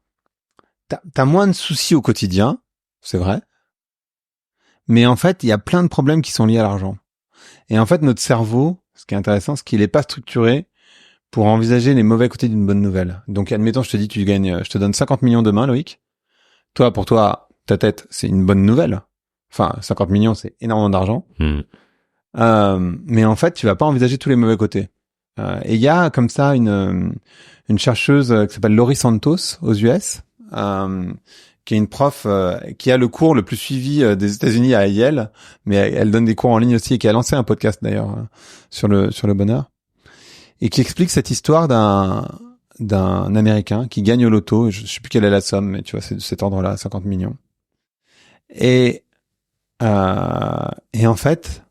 t'as moins de soucis au quotidien, c'est vrai. Mais en fait, il y a plein de problèmes qui sont liés à l'argent. Et en fait, notre cerveau, ce qui est intéressant, c'est qu'il est pas structuré pour envisager les mauvais côtés d'une bonne nouvelle. Donc, admettons, je te donne 50 millions demain, Loïc. Toi, pour toi, ta tête, c'est une bonne nouvelle. Enfin, 50 millions, c'est énormément d'argent. Mais en fait, tu vas pas envisager tous les mauvais côtés. Et il y a comme ça une chercheuse qui s'appelle Laurie Santos aux US, qui est une prof qui a le cours le plus suivi des États-Unis à Yale, mais elle donne des cours en ligne aussi et qui a lancé un podcast d'ailleurs sur le bonheur, et qui explique cette histoire d'un Américain qui gagne au loto. Je sais plus quelle est la somme, mais tu vois, c'est de cet ordre-là, 50 millions. Et en fait,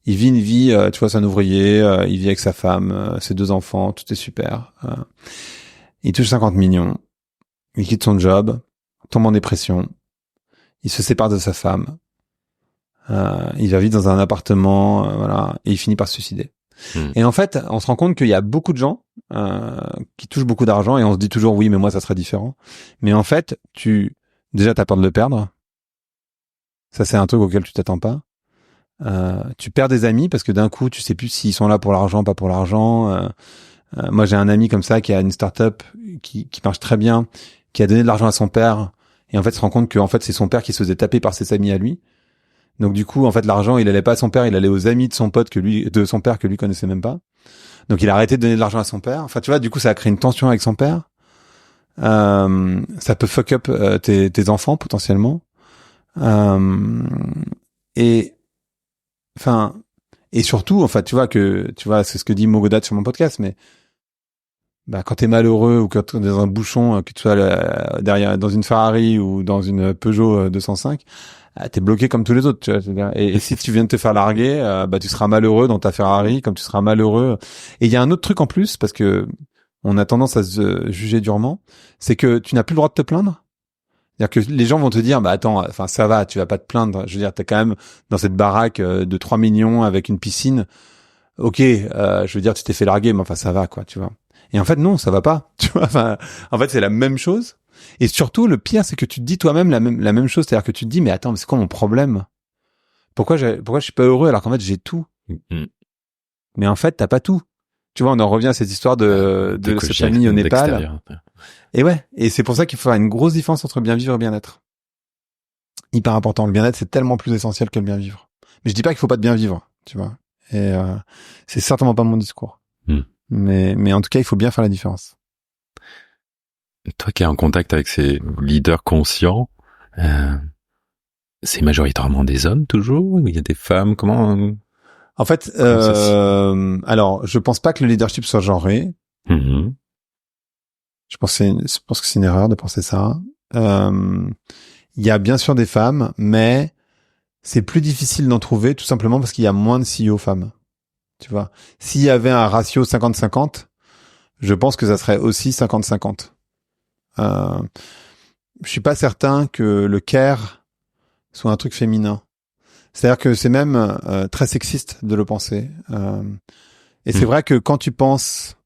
il vit une vie, tu vois, c'est un ouvrier, il vit avec sa femme, ses 2 enfants, tout est super. Il touche 50 millions. Il quitte son job, tombe en dépression. Il se sépare de sa femme. Il va vivre dans un appartement, voilà, et il finit par se suicider. Et en fait, on se rend compte qu'il y a beaucoup de gens qui touchent beaucoup d'argent et on se dit toujours oui, mais moi ça serait différent. Mais en fait, t'as peur de le perdre. Ça, c'est un truc auquel tu t'attends pas. Tu perds des amis parce que d'un coup, tu sais plus s'ils sont là pour l'argent, pas pour l'argent. Moi, j'ai un ami comme ça qui a une start-up qui marche très bien, qui a donné de l'argent à son père, et en fait, se rend compte que en fait, c'est son père qui se faisait taper par ses amis à lui. Donc du coup, en fait, l'argent, il allait pas à son père, il allait aux amis de son pote de son père que lui connaissait même pas. Donc il a arrêté de donner de l'argent à son père. Enfin, tu vois, du coup, ça a créé une tension avec son père. Ça peut fuck up tes enfants potentiellement. Et surtout, enfin, tu vois, c'est ce que dit Mogodat sur mon podcast, mais quand t'es malheureux ou quand t'es dans un bouchon, que tu sois derrière dans une Ferrari ou dans une Peugeot 205, t'es bloqué comme tous les autres, tu vois. C'est-à-dire, et si tu viens de te faire larguer, tu seras malheureux dans ta Ferrari comme tu seras malheureux. Et il y a un autre truc en plus, parce que on a tendance à se juger durement, c'est que tu n'as plus le droit de te plaindre. C'est-à-dire que les gens vont te dire, attends, enfin ça va, tu vas pas te plaindre. Je veux dire, t'es quand même dans cette baraque de 3 millions avec une piscine. Ok, je veux dire, tu t'es fait larguer, mais enfin ça va, quoi, tu vois. Et en fait, non, ça va pas, tu vois. Enfin, en fait, c'est la même chose. Et surtout, le pire, c'est que tu te dis toi-même la même chose. C'est-à-dire que tu te dis, mais attends, mais c'est quoi mon problème? Pourquoi je suis pas heureux alors qu'en fait, j'ai tout? Mais en fait, t'as pas tout. Tu vois, on en revient à cette histoire de cette famille au Népal. Et ouais. Et c'est pour ça qu'il faut faire une grosse différence entre bien vivre et bien-être. Hyper important. Le bien-être, c'est tellement plus essentiel que le bien vivre. Mais je dis pas qu'il faut pas de bien vivre, tu vois. Et c'est certainement pas mon discours. Mais en tout cas, il faut bien faire la différence. Toi qui es en contact avec ces leaders conscients, c'est majoritairement des hommes toujours? Il y a des femmes? Comment En fait, alors, je pense pas que le leadership soit genré. Je pense que c'est une erreur de penser ça. Il y a bien sûr des femmes, mais c'est plus difficile d'en trouver tout simplement parce qu'il y a moins de CEO femmes. Tu vois, s'il y avait un ratio 50-50, je pense que ça serait aussi 50-50. Je suis pas certain que le care soit un truc féminin. C'est-à-dire que c'est même très sexiste de le penser. Et c'est vrai que quand tu penses,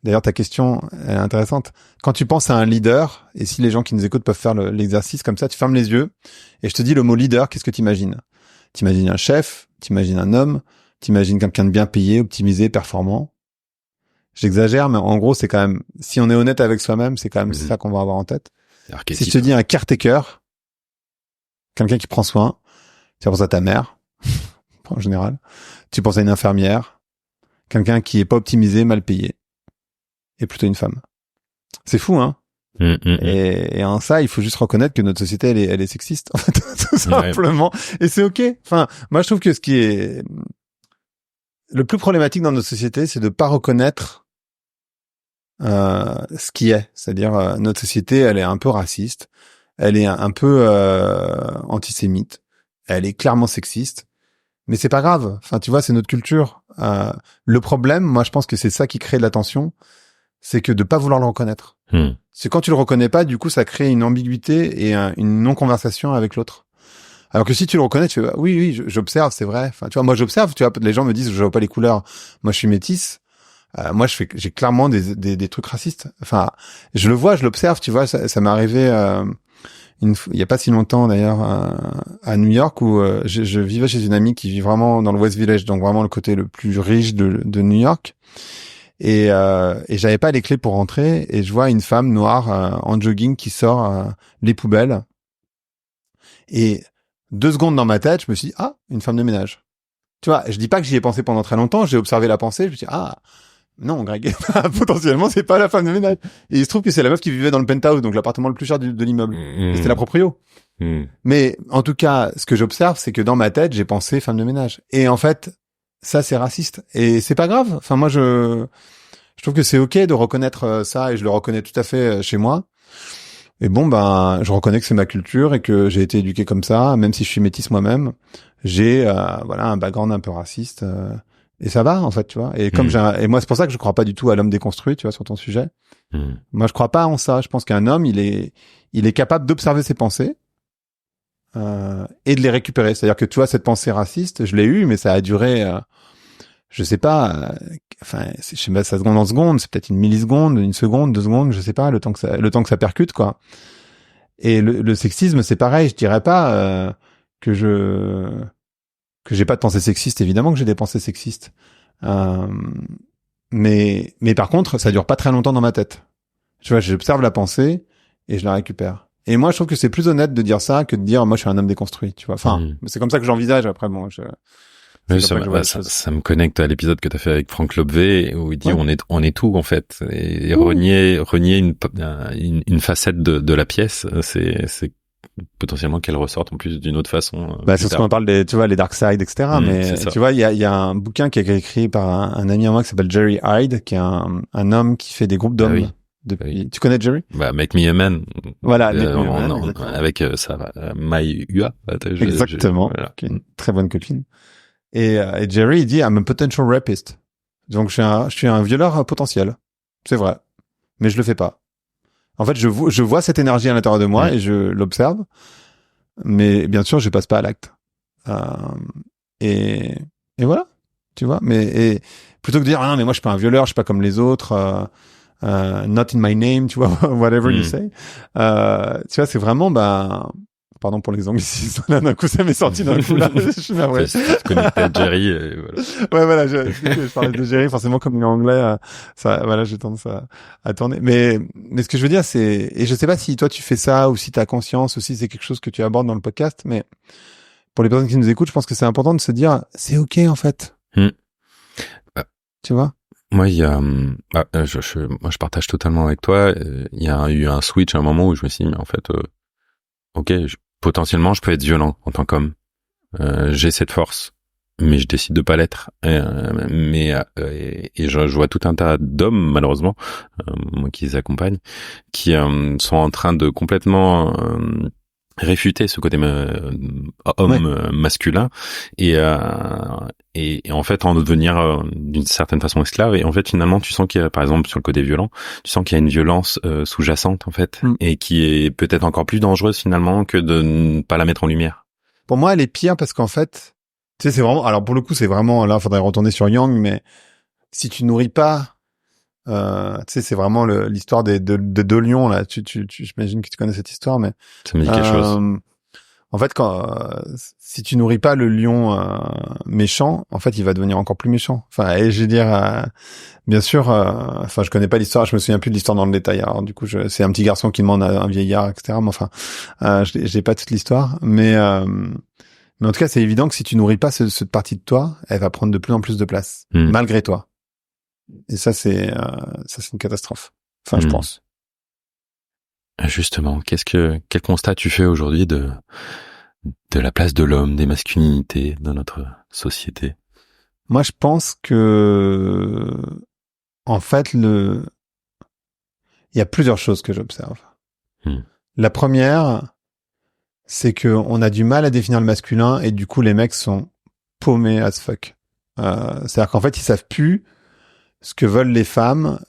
d'ailleurs ta question est intéressante, quand tu penses à un leader, et si les gens qui nous écoutent peuvent faire l'exercice comme ça, tu fermes les yeux et je te dis le mot leader, qu'est-ce que tu imagines? Tu imagines un chef, tu imagines un homme, t'imagines quelqu'un de bien payé, optimisé, performant. J'exagère, mais en gros, c'est quand même, si on est honnête avec soi-même, c'est quand même ça qu'on va avoir en tête. Si je te dis un caretaker, quelqu'un qui prend soin, tu penses à ta mère, en général. Tu penses à une infirmière, quelqu'un qui est pas optimisé, mal payé, et plutôt une femme. C'est fou, hein? Et en ça, il faut juste reconnaître que notre société, elle est sexiste, en fait, tout simplement. Et c'est ok. Enfin, moi, je trouve que ce qui est le plus problématique dans notre société, c'est de pas reconnaître ce qui est. C'est-à-dire, notre société, elle est un peu raciste, elle est un peu antisémite, elle est clairement sexiste, mais c'est pas grave. Enfin, tu vois, c'est notre culture. Le problème, moi, je pense que c'est ça qui crée de la tension, c'est que de pas vouloir le reconnaître. C'est quand tu le reconnais pas, du coup, ça crée une ambiguïté et une non-conversation avec l'autre. Alors que si tu le reconnais, tu fais, oui, j'observe, c'est vrai. Enfin, tu vois, moi, j'observe, tu vois, les gens me disent, je vois pas les couleurs. Moi, je suis métisse. Moi, j'ai clairement des trucs racistes. Enfin, je le vois, je l'observe, tu vois, ça m'est arrivé, il y a pas si longtemps, d'ailleurs, à New York, où je vivais chez une amie qui vit vraiment dans le West Village, donc vraiment le côté le plus riche de New York. Et j'avais pas les clés pour rentrer, et je vois une femme noire en jogging qui sort les poubelles. Et 2 secondes dans ma tête, je me suis dit, une femme de ménage. Tu vois, je dis pas que j'y ai pensé pendant très longtemps, j'ai observé la pensée, je me suis dit, non, Greg, potentiellement, c'est pas la femme de ménage. Et il se trouve que c'est la meuf qui vivait dans le penthouse, donc l'appartement le plus cher de l'immeuble. Et c'était la proprio. Mais en tout cas, ce que j'observe, c'est que dans ma tête, j'ai pensé femme de ménage. Et en fait, ça, c'est raciste. Et c'est pas grave. Enfin, moi, je trouve que c'est ok de reconnaître ça, et je le reconnais tout à fait chez moi. Et bon, je reconnais que c'est ma culture et que j'ai été éduqué comme ça, même si je suis métisse moi-même. J'ai, un background un peu raciste. Et ça va, en fait, tu vois. Et comme et moi, c'est pour ça que je crois pas du tout à l'homme déconstruit, tu vois, sur ton sujet. Moi, je crois pas en ça. Je pense qu'un homme, il est capable d'observer ses pensées, et de les récupérer. C'est-à-dire que, tu vois, cette pensée raciste, je l'ai eue, mais ça a duré, je sais pas, je sais pas, ça seconde en seconde, c'est peut-être une milliseconde, une seconde, 2 secondes, je sais pas, le temps que ça percute, quoi. Et le sexisme, c'est pareil, je dirais pas, que j'ai pas de pensée sexiste, évidemment que j'ai des pensées sexistes. Mais par contre, ça dure pas très longtemps dans ma tête. Tu vois, j'observe la pensée et je la récupère. Et moi, je trouve que c'est plus honnête de dire ça que de dire, moi, je suis un homme déconstruit, tu vois. Enfin, c'est comme ça que j'envisage. Après, bon, oui, ça me connecte à l'épisode que tu as fait avec Franck Lobvé où il dit on est tout en fait, et renier une facette de la pièce, c'est potentiellement qu'elle ressorte en plus d'une autre façon. Bah, c'est ce qu'on parle des, tu vois, les dark side, etc. Mais tu vois, il y a un bouquin qui est écrit par un ami à moi qui s'appelle Jerry Hyde, qui est un homme qui fait des groupes d'hommes. Oui. Depuis... Tu connais Jerry? Bah, Make Me a Man. Voilà, avec Mai Ua. Exactement. Voilà. Qui est une très bonne copine. Et Jerry, il dit, I'm a potential rapist. Donc, je suis un violeur potentiel. C'est vrai. Mais je le fais pas. En fait, je vois cette énergie à l'intérieur de moi et je l'observe. Mais bien sûr, je passe pas à l'acte. Et voilà. Tu vois? Et plutôt que de dire, ah non, mais moi, je suis pas un violeur, je suis pas comme les autres, not in my name, tu vois, whatever you say. Tu vois, c'est vraiment, pardon pour les anglicismes, là, d'un coup, ça m'est sorti d'un coup, là, je suis navré. Tu connectais à Jerry, et voilà. Ouais, voilà, je parlais de Jerry, forcément, comme il est anglais, ça, voilà, j'ai tendance à tourner. Mais ce que je veux dire, c'est, et je sais pas si toi tu fais ça, ou si t'as conscience, ou si c'est quelque chose que tu abordes dans le podcast, mais pour les personnes qui nous écoutent, je pense que c'est important de se dire, c'est ok, en fait. Tu vois? Moi, il y a, moi, je partage totalement avec toi. Il y a eu un switch à un moment où je me suis dit, mais en fait, ok, potentiellement, je peux être violent en tant qu'homme. J'ai cette force, mais je décide de pas l'être. Et je vois tout un tas d'hommes, malheureusement, moi qui les accompagne, qui sont en train de complètement réfuter ce côté homme masculin et en fait en devenir d'une certaine façon esclave. Et en fait, finalement, tu sens qu'il y a, par exemple, sur le côté violent, tu sens qu'il y a une violence sous-jacente en fait, et qui est peut-être encore plus dangereuse finalement que de ne pas la mettre en lumière. Pour moi, elle est pire parce qu'en fait, tu sais, c'est vraiment, alors pour le coup, c'est vraiment, là, faudrait retourner sur Yang, mais si tu nourris pas, tu sais, c'est vraiment l'histoire des deux lions, là. J'imagine que tu connais cette histoire, mais. Ça me dit quelque chose. En fait, si tu nourris pas le lion méchant, en fait, il va devenir encore plus méchant. Enfin, et je veux dire, bien sûr, enfin, je connais pas l'histoire, je me souviens plus de l'histoire dans le détail. Alors, du coup, c'est un petit garçon qui demande à un vieillard, etc. Mais enfin, j'ai pas toute l'histoire, mais en tout cas, c'est évident que si tu nourris pas cette partie de toi, elle va prendre de plus en plus de place, malgré toi. Et ça, c'est une catastrophe. Enfin, je pense. Justement, quel constat tu fais aujourd'hui de la place de l'homme, des masculinités dans notre société? Moi, je pense que, en fait, il y a plusieurs choses que j'observe. La première, c'est que on a du mal à définir le masculin et du coup, les mecs sont paumés as fuck. C'est-à-dire qu'en fait, ils savent plus ce que veulent les femmes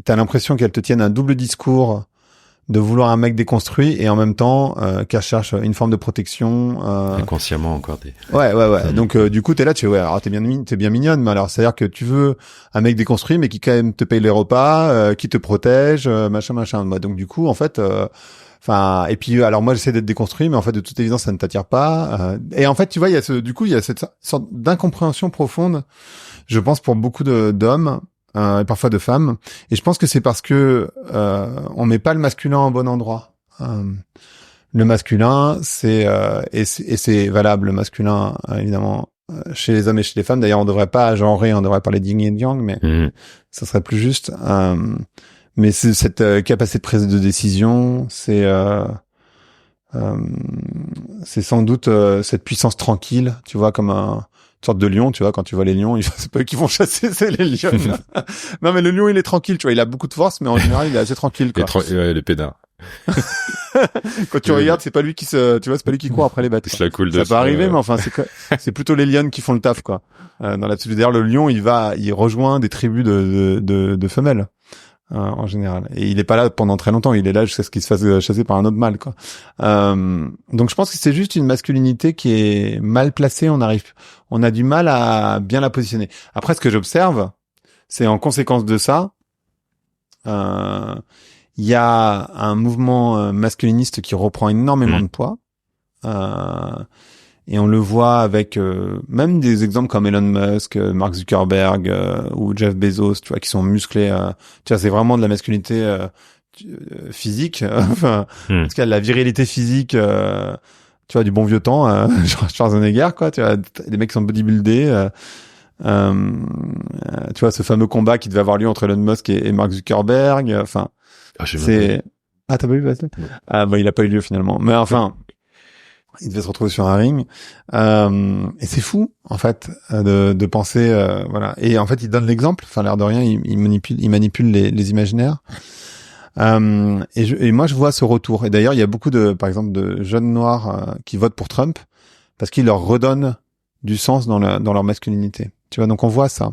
t'as l'impression qu'elles te tiennent un double discours de vouloir un mec déconstruit et en même temps qu'elle cherche une forme de protection inconsciemment encore ouais. Donc du coup t'es là, alors t'es bien mignonne, mais alors c'est à dire que tu veux un mec déconstruit mais qui quand même te paye les repas, qui te protège, machin. Moi donc du coup en fait enfin et puis alors moi j'essaie d'être déconstruit mais en fait de toute évidence ça ne t'attire pas et en fait tu vois il y a cette sorte d'incompréhension profonde, je pense, pour beaucoup d'hommes et parfois de femmes, et je pense que c'est parce que on met pas le masculin au bon endroit. Le masculin, c'est valable, le masculin évidemment chez les hommes et chez les femmes. D'ailleurs, on devrait pas genrer, on devrait parler d'yin et de yang, mais ça serait plus juste. Mais c'est cette capacité de prise de décision, c'est sans doute cette puissance tranquille, tu vois, comme une sorte de lion, tu vois, quand tu vois les lions, c'est pas eux qui vont chasser, c'est les lions. Non, mais le lion, il est tranquille, tu vois, il a beaucoup de force, mais en général, il est assez tranquille, quoi. Le pédard. Quand tu regardes, c'est pas lui qui c'est pas lui qui court après les bêtes. Ça peut arriver, mais enfin, c'est plutôt les lionnes qui font le taf, quoi. Dans l'absolu, d'ailleurs, le lion, il rejoint des tribus de femelles. En général. Et il est pas là pendant très longtemps, il est là jusqu'à ce qu'il se fasse chasser par un autre mâle, quoi. Donc je pense que c'est juste une masculinité qui est mal placée, on a du mal à bien la positionner. Après, ce que j'observe, c'est en conséquence de ça, il y a un mouvement masculiniste qui reprend énormément de poids. Et on le voit avec même des exemples comme Elon Musk, Mark Zuckerberg ou Jeff Bezos, tu vois, qui sont musclés. Tu vois, c'est vraiment de la masculinité physique, enfin, en tout cas de la virilité physique, tu vois, du bon vieux temps, genre Schwarzenegger, quoi. Tu vois, des mecs qui sont bodybuildés. Tu vois, ce fameux combat qui devait avoir lieu entre Elon Musk et Mark Zuckerberg. Enfin, Ah, t'as pas vu Battle? Ah, bah, il a pas eu lieu finalement. Mais enfin, il devait se retrouver sur un ring. Et c'est fou, en fait, de penser, voilà. Et en fait, il donne l'exemple. Enfin, l'air de rien, il manipule les imaginaires. Et moi, je vois ce retour. Et d'ailleurs, il y a beaucoup par exemple, de jeunes noirs qui votent pour Trump parce qu'il leur redonne du sens dans leur masculinité. Tu vois, donc on voit ça.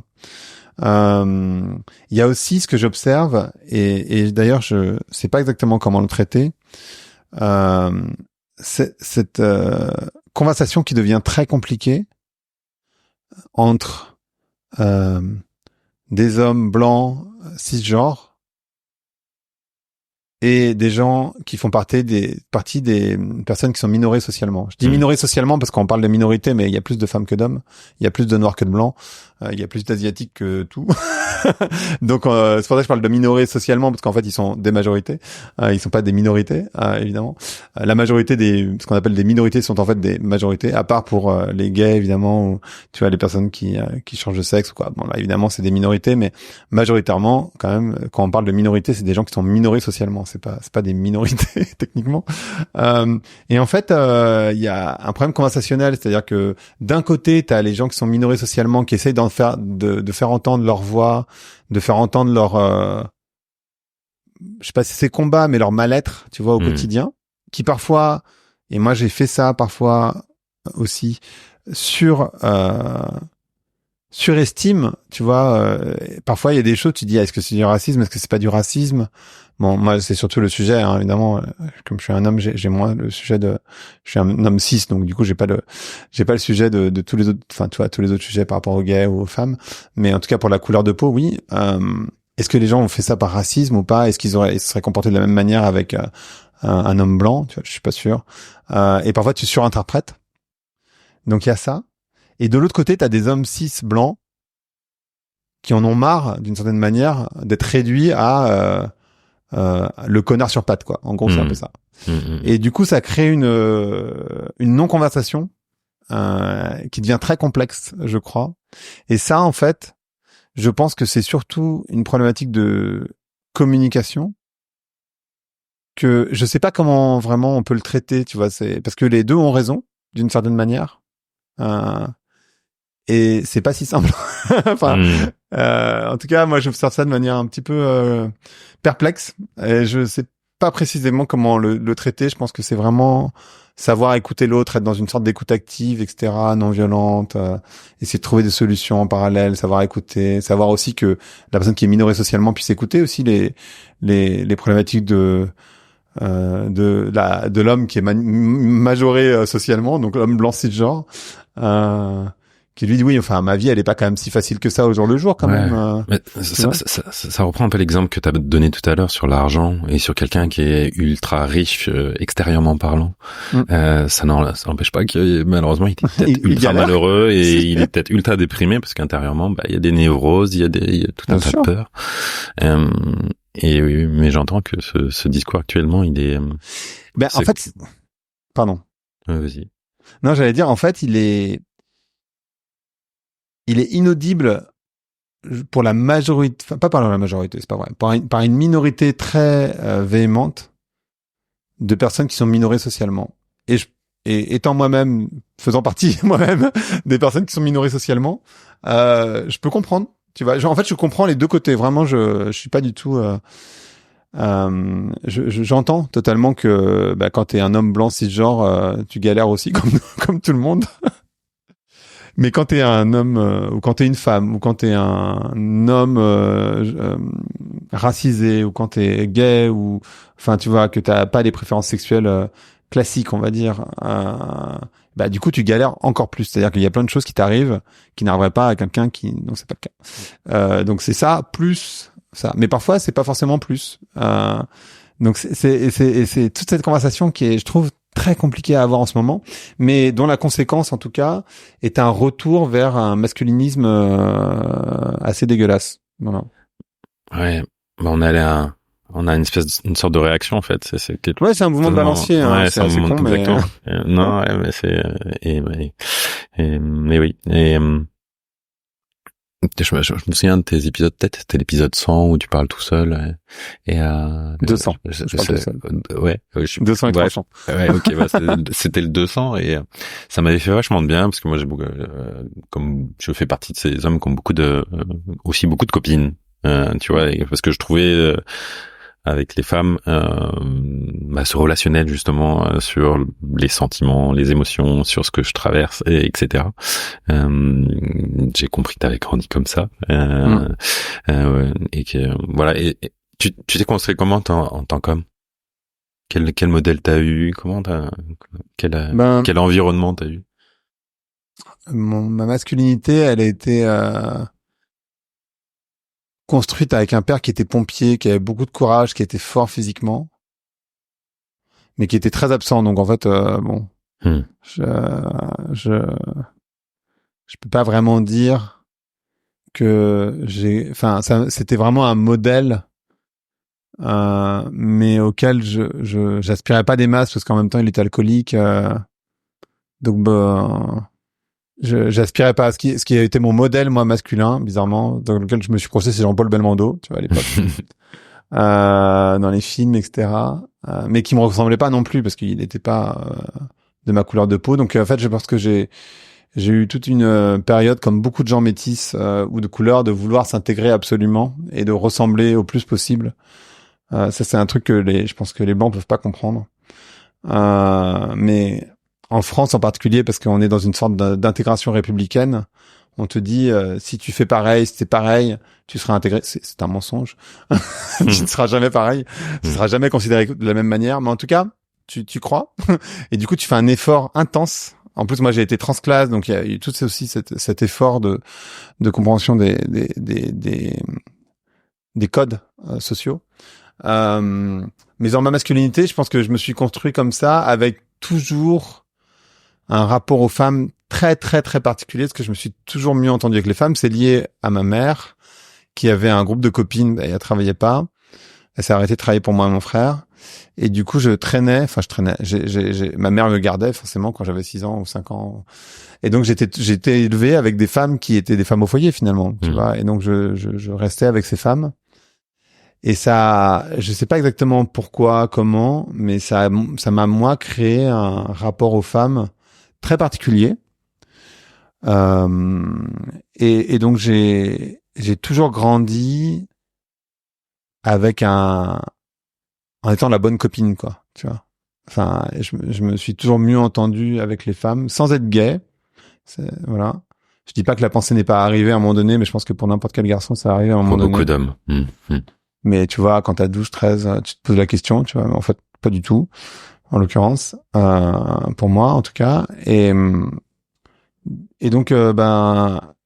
Il y a aussi ce que j'observe, et d'ailleurs, je sais pas exactement comment le traiter. Cette conversation qui devient très compliquée entre des hommes blancs cisgenres et des gens qui font partie des personnes qui sont minorées socialement. Je dis minorées socialement parce qu'on parle de minorités, mais il y a plus de femmes que d'hommes, il y a plus de noirs que de blancs, il y a plus d'asiatiques que tout. Donc c'est pour ça que je parle de minorés socialement, parce qu'en fait ils sont des majorités, ils sont pas des minorités, évidemment. La majorité ce qu'on appelle des minorités sont en fait des majorités, à part pour les gays évidemment, ou tu vois les personnes qui changent de sexe ou quoi. Bon là évidemment c'est des minorités, mais majoritairement quand même quand on parle de minorités, c'est des gens qui sont minorés socialement. C'est pas des minorités techniquement. Et en fait il y a un problème conversationnel, c'est-à-dire que d'un côté t'as les gens qui sont minorés socialement, qui essayent de faire entendre leur voix, de faire entendre leur je sais pas si c'est combat, mais leur mal-être, tu vois, au quotidien, qui parfois, et moi j'ai fait ça parfois aussi, surestime, tu vois, parfois il y a des choses, tu dis, est-ce que c'est du racisme, est-ce que c'est pas du racisme? Bon, moi c'est surtout le sujet, hein, évidemment, comme je suis un homme, j'ai moins le sujet je suis un homme cis, donc du coup j'ai pas le sujet de tous les autres, enfin tu vois, tous les autres sujets par rapport aux gays ou aux femmes, mais en tout cas pour la couleur de peau, oui. Est-ce que les gens ont fait ça par racisme ou pas? Est-ce qu'ils se seraient comportés de la même manière avec un homme blanc? Tu vois, je suis pas sûr. Et parfois tu surinterprètes. Donc il y a ça. Et de l'autre côté, t'as des hommes cis blancs qui en ont marre, d'une certaine manière, d'être réduits à le connard sur pattes, quoi. En gros, c'est un peu ça. Et du coup, ça crée une non-conversation qui devient très complexe, je crois. Et ça, en fait, je pense que c'est surtout une problématique de communication que je sais pas comment vraiment on peut le traiter, tu vois. C'est parce que les deux ont raison d'une certaine manière. Et c'est pas si simple. Enfin, en tout cas, moi, j'observe ça de manière un petit peu perplexe. Et je sais pas précisément comment le traiter. Je pense que c'est vraiment savoir écouter l'autre, être dans une sorte d'écoute active, etc., non violente, essayer de trouver des solutions en parallèle, savoir écouter, savoir aussi que la personne qui est minorée socialement puisse écouter aussi les problématiques de l'homme qui est majoré socialement, donc l'homme blanc cisgenre. Qui lui dit oui, enfin ma vie elle est pas quand même si facile que ça au jour le jour quand même. Mais ça reprend un peu l'exemple que tu as donné tout à l'heure sur l'argent et sur quelqu'un qui est ultra riche extérieurement parlant. Ça n'empêche pas que malheureusement il est peut-être ultra malheureux et il est peut-être ultra déprimé parce qu'intérieurement il y a des névroses, il y a tout un tas de peurs. Et oui, mais j'entends que ce discours actuellement il est. En fait, pardon. Vas-y. Non, j'allais dire en fait il est inaudible pour la majorité, enfin pas par la majorité, c'est pas vrai, par une minorité très véhémente de personnes qui sont minorées socialement. Et étant moi-même, faisant partie moi-même des personnes qui sont minorées socialement, je peux comprendre. Tu vois, en fait, je comprends les deux côtés. Vraiment, je suis pas du tout. J'entends totalement que quand t'es un homme blanc cisgenre, tu galères aussi comme tout le monde. Mais quand t'es un homme ou quand t'es une femme ou quand t'es un homme racisé ou quand t'es gay ou enfin tu vois que t'as pas des préférences sexuelles classiques on va dire, du coup tu galères encore plus. C'est-à-dire qu'il y a plein de choses qui t'arrivent qui n'arriveraient pas à quelqu'un qui donc c'est pas le cas. Donc c'est ça plus ça. Mais parfois c'est pas forcément plus. Donc c'est toute cette conversation qui est je trouve très compliqué à avoir en ce moment, mais dont la conséquence, en tout cas, est un retour vers un masculinisme assez dégueulasse. Voilà. Ouais, on a une sorte de réaction en fait. C'est un mouvement de balancier. Hein. Ouais, c'est un mouvement con, exactement. Non, mais c'est mais oui. Et Je me souviens de tes épisodes, peut-être, c'était l'épisode 100 où tu parles tout seul. Et 200. Je parle tout seul. Ouais. 200 et 300. Ouais, ok, bah, c'était le 200 et ça m'avait fait vachement de bien parce que moi j'ai beaucoup, comme je fais partie de ces hommes qui ont aussi beaucoup de copines, tu vois, parce que je trouvais, avec les femmes, ce relationnel justement sur les sentiments, les émotions, sur ce que je traverse, etc. J'ai compris que t'avais grandi comme ça, et que voilà. Et tu t'es construit comment en tant qu'homme? Quel modèle t'as eu? Quel environnement t'as eu? Ma masculinité, elle a été construite avec un père qui était pompier, qui avait beaucoup de courage, qui était fort physiquement, mais qui était très absent. Donc en fait, je peux pas vraiment dire que c'était vraiment un modèle, mais auquel j'aspirais pas des masses parce qu'en même temps il était alcoolique, donc j'aspirais pas à ce qui a été mon modèle, moi, masculin, bizarrement, dans lequel je me suis projeté, c'est Jean-Paul Belmondo, tu vois, à l'époque. Dans les films, etc. Mais qui me ressemblait pas non plus, parce qu'il n'était pas de ma couleur de peau. Donc, en fait, je pense que j'ai eu toute une période, comme beaucoup de gens métis ou de couleur, de vouloir s'intégrer absolument et de ressembler au plus possible. Ça, c'est un truc que je pense que les Blancs peuvent pas comprendre. Mais en France en particulier, parce qu'on est dans une sorte d'intégration républicaine, on te dit si tu fais pareil, si t'es pareil, tu seras intégré. C'est un mensonge. Tu ne seras jamais pareil. Tu seras jamais considéré de la même manière. Mais en tout cas, tu crois. Et du coup, tu fais un effort intense. En plus, moi, j'ai été transclasse, donc il y a eu tout aussi cet effort de compréhension des codes sociaux. Mais dans ma masculinité, je pense que je me suis construit comme ça, avec toujours un rapport aux femmes très très très particulier, parce que je me suis toujours mieux entendu avec les femmes. C'est lié à ma mère, qui avait un groupe de copines, et elle travaillait pas. Elle s'est arrêtée de travailler pour moi et mon frère. Et du coup, ma mère me gardait forcément quand j'avais 6 ans ou 5 ans. Et donc, j'étais élevé avec des femmes qui étaient des femmes au foyer, finalement, tu vois. Et donc, je restais avec ces femmes. Et ça, je sais pas exactement pourquoi, comment, mais ça m'a, moi, créé un rapport aux femmes très particulier. Et donc j'ai toujours grandi avec en étant la bonne copine, quoi, tu vois. Enfin, je me suis toujours mieux entendu avec les femmes, sans être gay. Voilà. Je dis pas que la pensée n'est pas arrivée à un moment donné, mais je pense que pour n'importe quel garçon, ça arrive à un moment donné. Beaucoup d'hommes. Mais tu vois, quand t'as 12, 13, tu te poses la question, tu vois, mais en fait, pas du tout, en l'occurrence, pour moi, en tout cas. Et donc,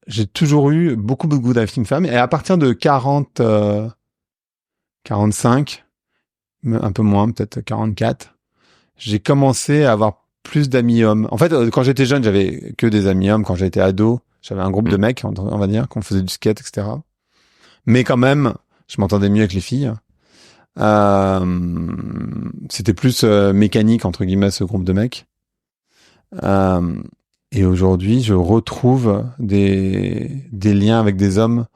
j'ai toujours eu beaucoup de goût avec une femme. Et à partir de 45, un peu moins, peut-être 44, j'ai commencé à avoir plus d'amis hommes. En fait, quand j'étais jeune, j'avais que des amis hommes. Quand j'étais ado, j'avais un groupe de mecs, on va dire, qu'on faisait du skate, etc. Mais quand même, je m'entendais mieux avec les filles. C'était plus mécanique, entre guillemets, ce groupe de mecs. Et aujourd'hui, je retrouve des liens avec des hommes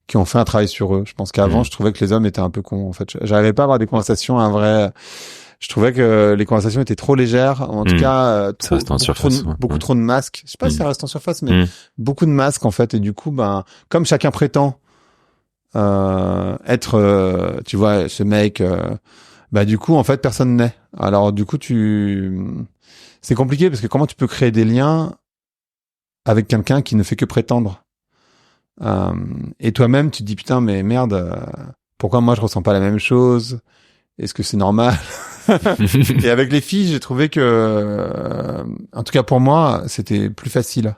qui ont fait un travail sur eux. Je pense qu'avant, je trouvais que les hommes étaient un peu cons, en fait. J'arrivais pas à avoir des conversations, je trouvais que les conversations étaient trop légères. En tout cas, beaucoup trop de masques. Je sais pas si ça reste en surface, mais beaucoup de masques, en fait. Et du coup, comme chacun prétend être, tu vois, ce mec, du coup, en fait, personne n'est. Alors, du coup, c'est compliqué parce que comment tu peux créer des liens avec quelqu'un qui ne fait que prétendre, et toi-même tu te dis putain mais merde, pourquoi moi je ressens pas la même chose, est-ce que c'est normal? Et avec les filles j'ai trouvé que en tout cas pour moi c'était plus facile,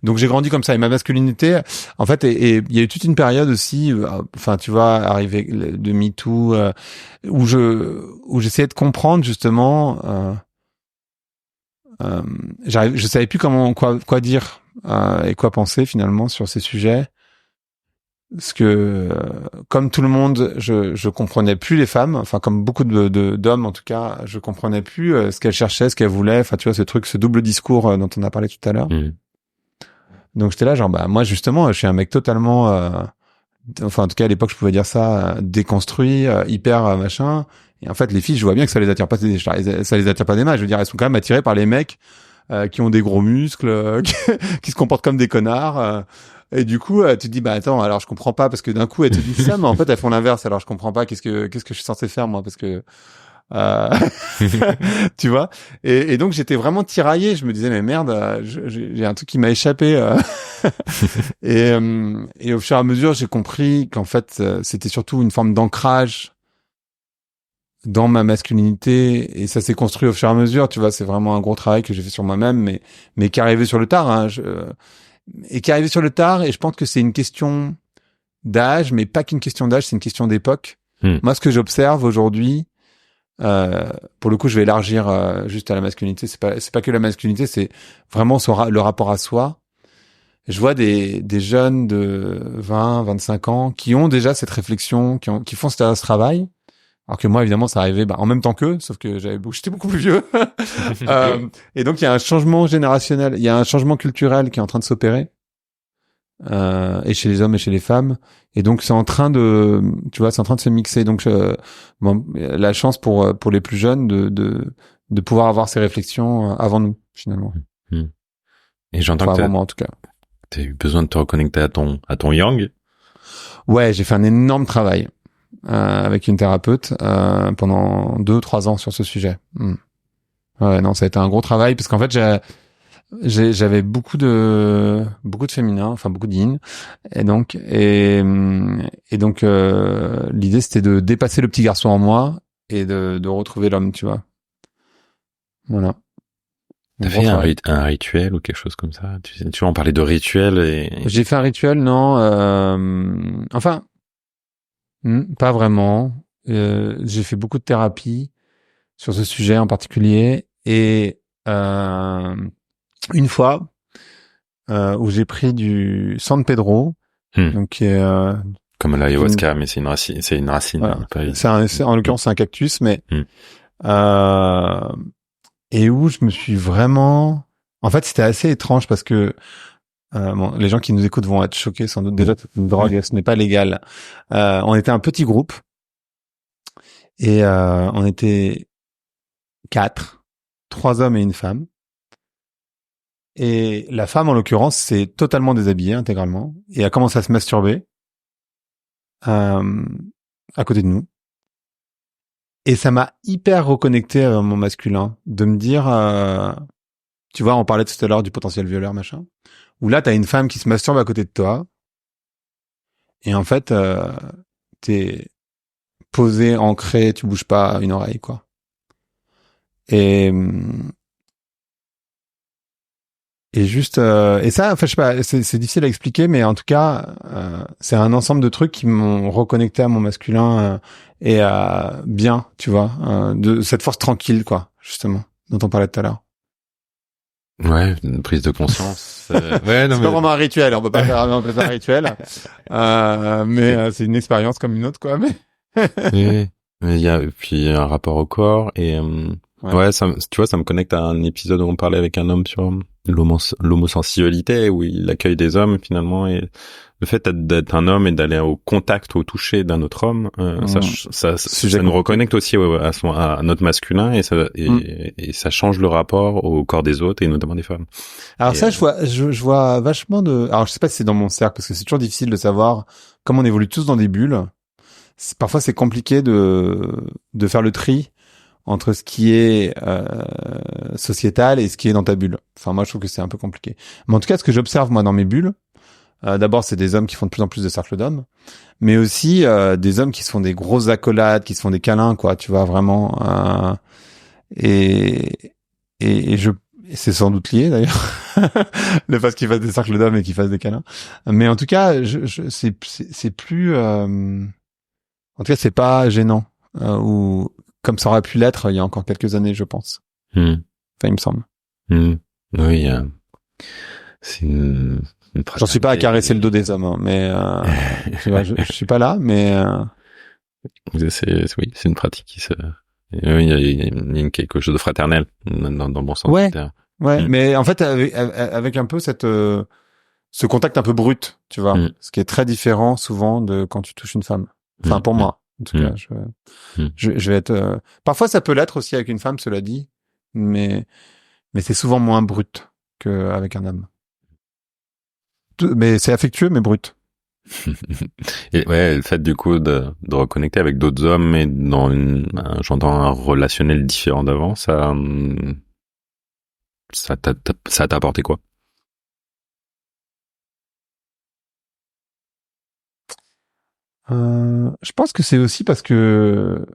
donc j'ai grandi comme ça. Et ma masculinité en fait, et il y a eu toute une période aussi, enfin tu vois, arrivé de MeToo, où j'essayais de comprendre justement, je savais plus quoi dire et quoi penser finalement sur ces sujets, parce que comme tout le monde, je comprenais plus les femmes, enfin comme beaucoup d'hommes en tout cas, je comprenais plus ce qu'elles cherchaient, ce qu'elles voulaient, enfin tu vois ce double discours dont on a parlé tout à l'heure. Donc j'étais là genre bah moi justement je suis un mec totalement enfin en tout cas à l'époque je pouvais dire ça déconstruit, hyper machin. Et en fait les filles je vois bien que ça les attire pas ça les attire pas des masses. Je veux dire elles sont quand même attirées par les mecs qui ont des gros muscles, qui se comportent comme des connards. Et du coup tu te dis bah attends alors je comprends pas parce que d'un coup elles te disent ça mais en fait elles font l'inverse. Alors je comprends pas qu'est-ce que je suis censé faire moi parce que euh, tu vois, et donc j'étais vraiment tiraillé. Je me disais mais merde, j'ai un truc qui m'a échappé. Et au fur et à mesure, j'ai compris qu'en fait, c'était surtout une forme d'ancrage dans ma masculinité, et ça s'est construit au fur et à mesure. Tu vois, c'est vraiment un gros travail que j'ai fait sur moi-même, mais qui est arrivé sur le tard. Hein, et qui est arrivé sur le tard. Et je pense que c'est une question d'âge, mais pas qu'une question d'âge, c'est une question d'époque. Moi, ce que j'observe aujourd'hui. Pour le coup, je vais élargir juste à la masculinité. C'est pas que la masculinité, c'est vraiment le rapport à soi. Je vois des jeunes de 20, 25 ans qui ont déjà cette réflexion, qui font ce travail. Alors que moi, évidemment, ça arrivait en même temps qu'eux, sauf que j'étais beaucoup plus vieux. Et donc, il y a un changement générationnel, il y a un changement culturel qui est en train de s'opérer. Et chez les hommes et chez les femmes, et donc c'est en train de se mixer. Donc la chance pour les plus jeunes de pouvoir avoir ces réflexions avant nous finalement. Et j'entends que avant moi en tout cas. T'as eu besoin de te reconnecter à ton yang. Ouais, j'ai fait un énorme travail avec une thérapeute pendant 2-3 ans sur ce sujet. Ouais, non, ça a été un gros travail parce qu'en fait j'avais beaucoup de féminin, enfin beaucoup de yin, et donc l'idée c'était de dépasser le petit garçon en moi et de retrouver l'homme, tu vois. Voilà. T'as fait un rituel ou quelque chose comme ça? Tu vois, on parlait de rituel et... J'ai fait un rituel, non, enfin, pas vraiment. J'ai fait beaucoup de thérapie sur ce sujet en particulier, et une fois où j'ai pris du San Pedro, donc qui est comme l'ayahuasca, mais c'est une racine. Voilà. En l'occurrence c'est un cactus, mais et où je me suis vraiment, en fait c'était assez étrange parce que les gens qui nous écoutent vont être choqués sans doute. Déjà, c'est une drogue, ce n'est pas légal. On était un petit groupe et on était 4, 3 hommes et une femme. Et la femme, en l'occurrence, s'est totalement déshabillée intégralement et a commencé à se masturber à côté de nous. Et ça m'a hyper reconnecté à mon masculin, de me dire, tu vois, on parlait tout à l'heure du potentiel violeur, machin, où là, t'as une femme qui se masturbe à côté de toi, et en fait, t'es posé, ancré, tu bouges pas une oreille, quoi. Et juste et ça, enfin je sais pas, c'est difficile à expliquer, mais en tout cas c'est un ensemble de trucs qui m'ont reconnecté à mon masculin et à bien, tu vois, de cette force tranquille, quoi, justement, dont on parlait tout à l'heure. Ouais, une prise de conscience. Ouais, non, c'est pas vraiment un rituel, on peut pas faire un rituel, mais c'est une expérience comme une autre, quoi. Mais oui, mais il y a puis un rapport au corps et ouais, ça, tu vois, ça me connecte à un épisode où on parlait avec un homme sur l'homosensualité, où il accueille des hommes finalement, et le fait d'être un homme et d'aller au contact, au toucher d'un autre homme, ça nous reconnecte aussi à notre masculin, et ça change le rapport au corps des autres et notamment des femmes. Alors ça, je vois vachement de. Alors je sais pas si c'est dans mon cercle parce que c'est toujours difficile de savoir comment on évolue tous dans des bulles. Parfois c'est compliqué de faire le tri entre ce qui est sociétal et ce qui est dans ta bulle. Enfin, moi, je trouve que c'est un peu compliqué. Mais en tout cas, ce que j'observe, moi, dans mes bulles, d'abord, c'est des hommes qui font de plus en plus de cercles d'hommes, mais aussi des hommes qui se font des grosses accolades, qui se font des câlins, quoi, tu vois, vraiment. Et c'est sans doute lié, d'ailleurs, le fait qu'ils fassent des cercles d'hommes et qu'ils fassent des câlins. Mais en tout cas, c'est plus... En tout cas, c'est pas gênant. Ou comme ça aurait pu l'être il y a encore quelques années, je pense. Enfin, il me semble. Oui, c'est une J'en suis pas à caresser le dos des hommes, hein, mais tu vois, je suis pas là, mais c'est une pratique qui se... Il y a quelque chose de fraternel dans le bon sens. Ouais, mais en fait avec un peu cette ce contact un peu brut, tu vois, ce qui est très différent souvent de quand tu touches une femme. Enfin, pour moi, en tout cas, je vais être. Parfois, ça peut l'être aussi avec une femme, cela dit, mais c'est souvent moins brut qu'avec un homme. Mais c'est affectueux, mais brut. Et ouais, le fait du coup de reconnecter avec d'autres hommes, mais dans j'entends un relationnel différent d'avant, ça t'a apporté quoi? Je pense que c'est aussi parce que,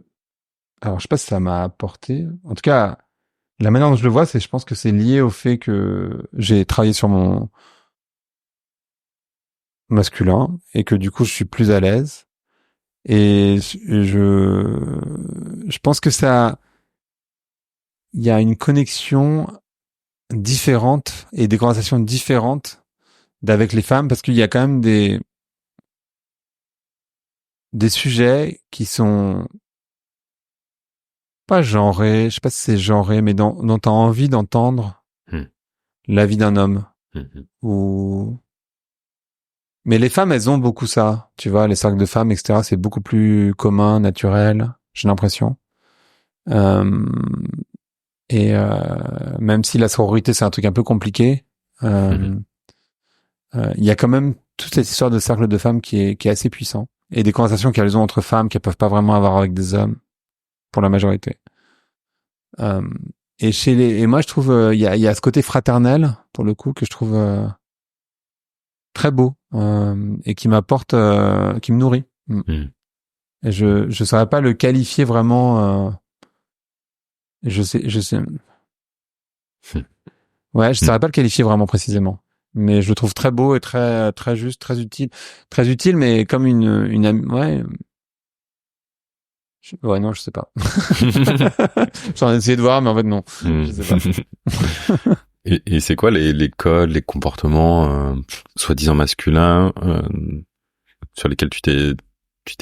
alors je sais pas si ça m'a apporté. En tout cas, la manière dont je le vois, je pense que c'est lié au fait que j'ai travaillé sur mon masculin et que du coup je suis plus à l'aise. Et je pense que il y a une connexion différente et des conversations différentes d'avec les femmes parce qu'il y a quand même des sujets qui sont pas genrés, je sais pas si c'est genré, mais dont t'as envie d'entendre la vie d'un homme. Ou mais les femmes, elles ont beaucoup ça, tu vois, les cercles de femmes, etc. C'est beaucoup plus commun, naturel, j'ai l'impression. Et même si la sororité c'est un truc un peu compliqué, il y a quand même toute cette histoire de cercle de femmes qui est assez puissant et des conversations qu'elles ont entre femmes qu'elles peuvent pas vraiment avoir avec des hommes pour la majorité. Et moi je trouve il y a ce côté fraternel pour le coup que je trouve très beau et qui m'apporte, qui me nourrit. Et je saurais pas le qualifier vraiment. Je sais. Ouais, je saurais pas le qualifier vraiment précisément, mais je le trouve très beau et très très juste, très utile, mais comme ouais. Ouais, non, je sais pas. J'en ai essayé de voir, mais en fait non, je sais pas. Et c'est quoi les codes, les comportements soi-disant masculins sur lesquels tu t'es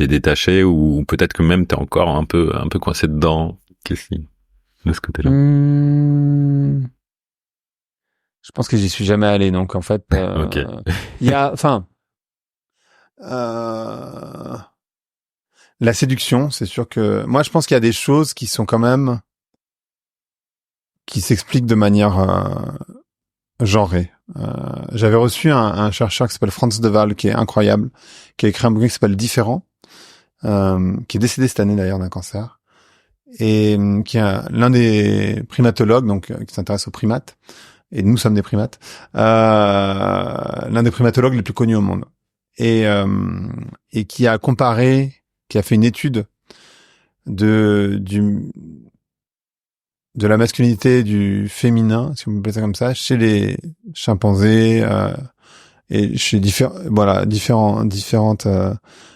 détaché, ou peut-être que même t'es encore un peu coincé dedans? Qu'est-ce qui de ce côté-là? Je pense que j'y suis jamais allé, donc en fait, okay. Il y a, enfin, la séduction, c'est sûr que moi je pense qu'il y a des choses qui sont quand même qui s'expliquent de manière genrée. J'avais reçu un chercheur qui s'appelle Franz de Waal, qui est incroyable, qui a écrit un bouquin qui s'appelle Différent, qui est décédé cette année d'ailleurs d'un cancer, et qui est l'un des primatologues, donc qui s'intéresse aux primates, et nous sommes des primates, l'un des primatologues les plus connus au monde, et qui a fait une étude de la masculinité et du féminin, si on peut appeler ça comme ça, chez les chimpanzés et chez différentes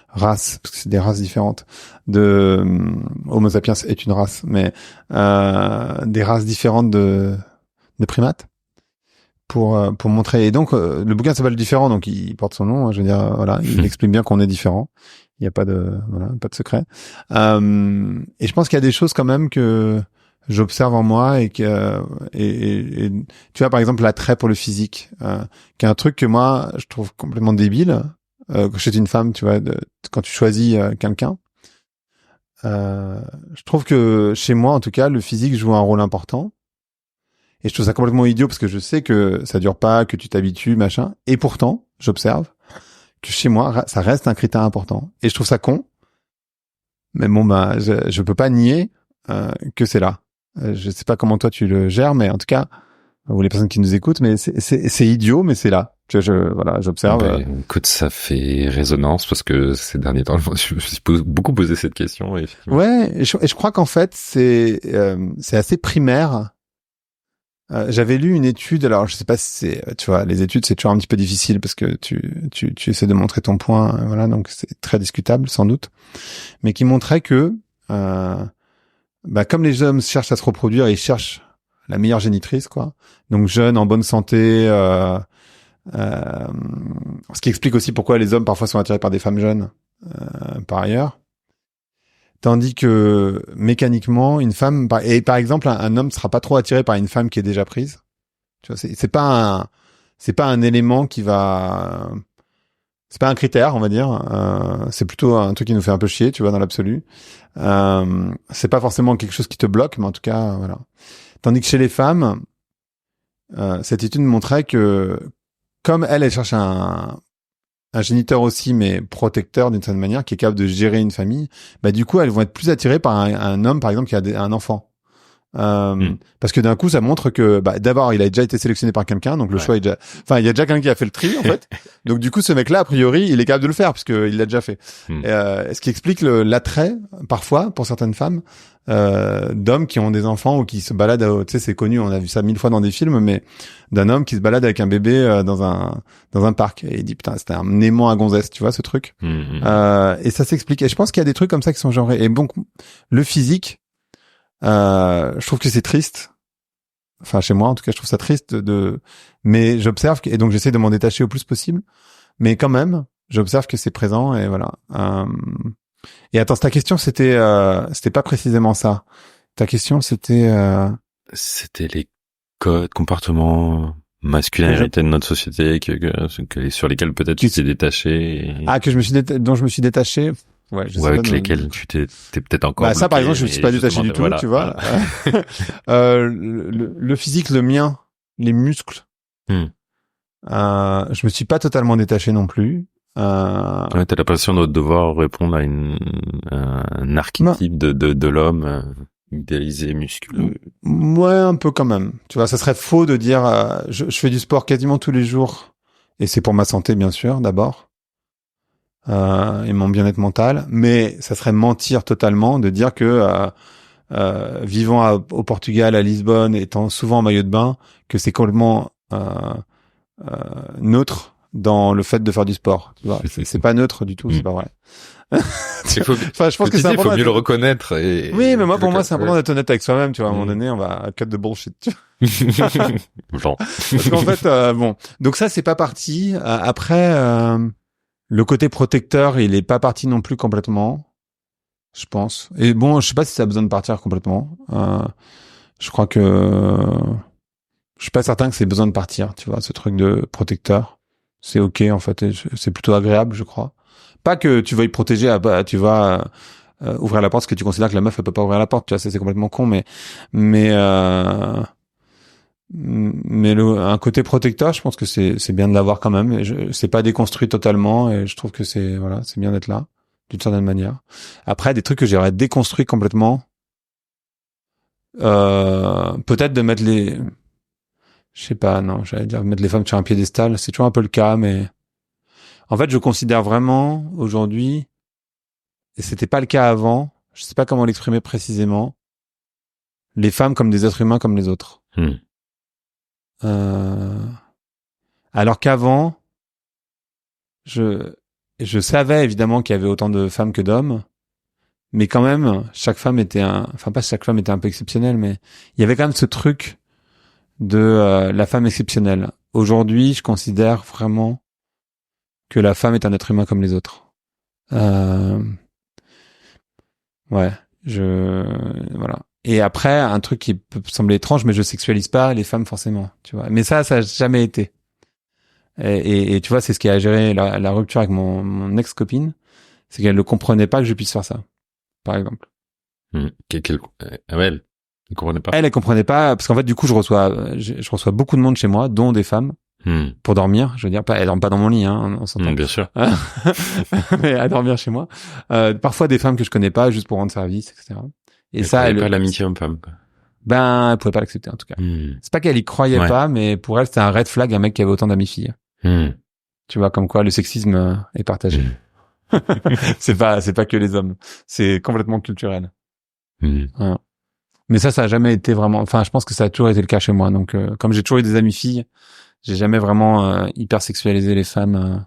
races, parce que c'est des races différentes. Homo sapiens est une race, mais des races différentes de primates pour montrer. Et donc le bouquin s'appelle Différent, donc il porte son nom. Je veux dire, voilà, il explique bien qu'on est différent. Il n'y a pas de secret. Et je pense qu'il y a des choses quand même que j'observe en moi et que et tu vois, par exemple, l'attrait pour le physique, qui est un truc que moi je trouve complètement débile chez une femme, tu vois, quand tu choisis quelqu'un. Je trouve que chez moi, en tout cas, le physique joue un rôle important. Et je trouve ça complètement idiot parce que je sais que ça dure pas, que tu t'habitues, machin. Et pourtant, j'observe que chez moi, ça reste un critère important. Et je trouve ça con. Mais bon, bah, je peux pas nier que c'est là. Je sais pas comment toi tu le gères, mais en tout cas, ou les personnes qui nous écoutent, mais c'est idiot, mais c'est là. Voilà, j'observe. Écoute, ça fait résonance parce que ces derniers temps, je me suis beaucoup posé cette question. Ouais, et je crois qu'en fait, c'est assez primaire. J'avais lu une étude, alors je sais pas si c'est, tu vois, les études c'est toujours un petit peu difficile parce que tu essaies de montrer ton point, voilà, donc c'est très discutable sans doute, mais qui montrait que, comme les hommes cherchent à se reproduire, ils cherchent la meilleure génitrice, quoi, donc jeune, en bonne santé, ce qui explique aussi pourquoi les hommes parfois sont attirés par des femmes jeunes, par ailleurs. Tandis que mécaniquement, une femme, par exemple, un homme ne sera pas trop attiré par une femme qui est déjà prise. Tu vois, c'est pas c'est pas un élément qui va, c'est pas un critère, on va dire. C'est plutôt un truc qui nous fait un peu chier, tu vois, dans l'absolu. C'est pas forcément quelque chose qui te bloque, mais en tout cas, voilà. Tandis que chez les femmes, cette étude montrait que comme elle cherche un géniteur aussi, mais protecteur d'une certaine manière, qui est capable de gérer une famille, bah du coup, elles vont être plus attirées par un homme, par exemple, qui a un enfant. Parce que d'un coup, ça montre que d'abord, il a déjà été sélectionné par quelqu'un, donc le choix est déjà... Enfin, il y a déjà quelqu'un qui a fait le tri, en fait. Donc du coup, ce mec-là, a priori, il est capable de le faire, parce qu'il l'a déjà fait. Ce qui explique l'attrait, parfois, pour certaines femmes, d'hommes qui ont des enfants ou qui se baladent, tu sais, c'est connu, on a vu ça 1000 fois dans des films, mais d'un homme qui se balade avec un bébé dans un parc. Et il dit, putain, c'était un aimant à gonzesse, tu vois, ce truc. Et ça s'explique. Et je pense qu'il y a des trucs comme ça qui sont genrés. Et donc, le physique, je trouve que c'est triste. Enfin, chez moi, en tout cas, je trouve ça triste mais j'observe et donc j'essaie de m'en détacher au plus possible. Mais quand même, j'observe que c'est présent et voilà. Et attends, ta question, c'était pas précisément ça. Ta question, c'était les codes, comportements masculins hérités de notre société sur lesquels peut-être tu t'es détaché. Dont je me suis détaché. Ouais, ou avec lesquels tu t'es peut-être encore bloqué, ça par exemple je me suis pas détaché du tout, voilà, tu vois. Le physique, le mien, les muscles, je me suis pas totalement détaché non plus. Ouais, t'as l'impression de devoir répondre à un archétype de l'homme idéalisé, musculeux. Ouais, un peu quand même. Tu vois, ça serait faux de dire je fais du sport quasiment tous les jours et c'est pour ma santé bien sûr d'abord. Et mon bien-être mental, mais ça serait mentir totalement de dire que vivant au Portugal, à Lisbonne, étant souvent en maillot de bain, que c'est complètement neutre dans le fait de faire du sport. Tu vois, c'est pas neutre du tout, c'est pas vrai. Enfin, je pense que c'est important. Il faut mieux le reconnaître. Oui, mais pour moi, c'est important d'être honnête avec soi-même. Tu vois, à un moment donné, on va cut de bullshit. Genre. Parce qu'en fait, bon, donc ça, c'est pas parti. Après. Le côté protecteur, il est pas parti non plus complètement, je pense. Et bon, je sais pas si ça a besoin de partir complètement. Je crois que je suis pas certain que c'est besoin de partir, tu vois, ce truc de protecteur. C'est ok en fait, c'est plutôt agréable, je crois. Pas que tu veuilles protéger, tu vas ouvrir la porte parce que tu considères que la meuf elle peut pas ouvrir la porte, tu vois, c'est complètement con, mais un côté protecteur, je pense que c'est bien de l'avoir quand même. Et c'est pas déconstruit totalement et je trouve que c'est bien d'être là d'une certaine manière. Après, des trucs que j'aurais déconstruit complètement, peut-être de mettre je sais pas, non, j'allais dire mettre les femmes sur un piédestal. C'est toujours un peu le cas, mais en fait, je considère vraiment aujourd'hui, et c'était pas le cas avant. Je sais pas comment l'exprimer précisément. Les femmes comme des êtres humains comme les autres. Alors qu'avant, je savais évidemment qu'il y avait autant de femmes que d'hommes, mais quand même, chaque femme était pas chaque femme était un peu exceptionnelle, mais il y avait quand même ce truc de la femme exceptionnelle. Aujourd'hui, je considère vraiment que la femme est un être humain comme les autres. Ouais, voilà. Et après, un truc qui peut sembler étrange, mais je sexualise pas les femmes forcément, tu vois. Mais ça a jamais été. Et tu vois, c'est ce qui a géré la rupture avec mon ex-copine, c'est qu'elle ne comprenait pas que je puisse faire ça, par exemple. Elle comprenait pas. Elle comprenait pas, parce qu'en fait, du coup, je reçois beaucoup de monde chez moi, dont des femmes, pour dormir. Je veux dire, elle dorment pas dans mon lit, hein, on s'entend. Bien sûr. Mais à dormir chez moi. Parfois des femmes que je connais pas, juste pour rendre service, etc. Et ça, elle pas l'amitié homme-femme, quoi. Elle pouvait pas l'accepter, en tout cas. C'est pas qu'elle y croyait pas, mais pour elle, c'était un red flag, un mec qui avait autant d'amis filles. Tu vois, comme quoi le sexisme est partagé. c'est pas que les hommes. C'est complètement culturel. Voilà. Mais ça a jamais été vraiment, enfin, je pense que ça a toujours été le cas chez moi. Donc, comme j'ai toujours eu des amis filles, j'ai jamais vraiment hyper sexualisé les femmes.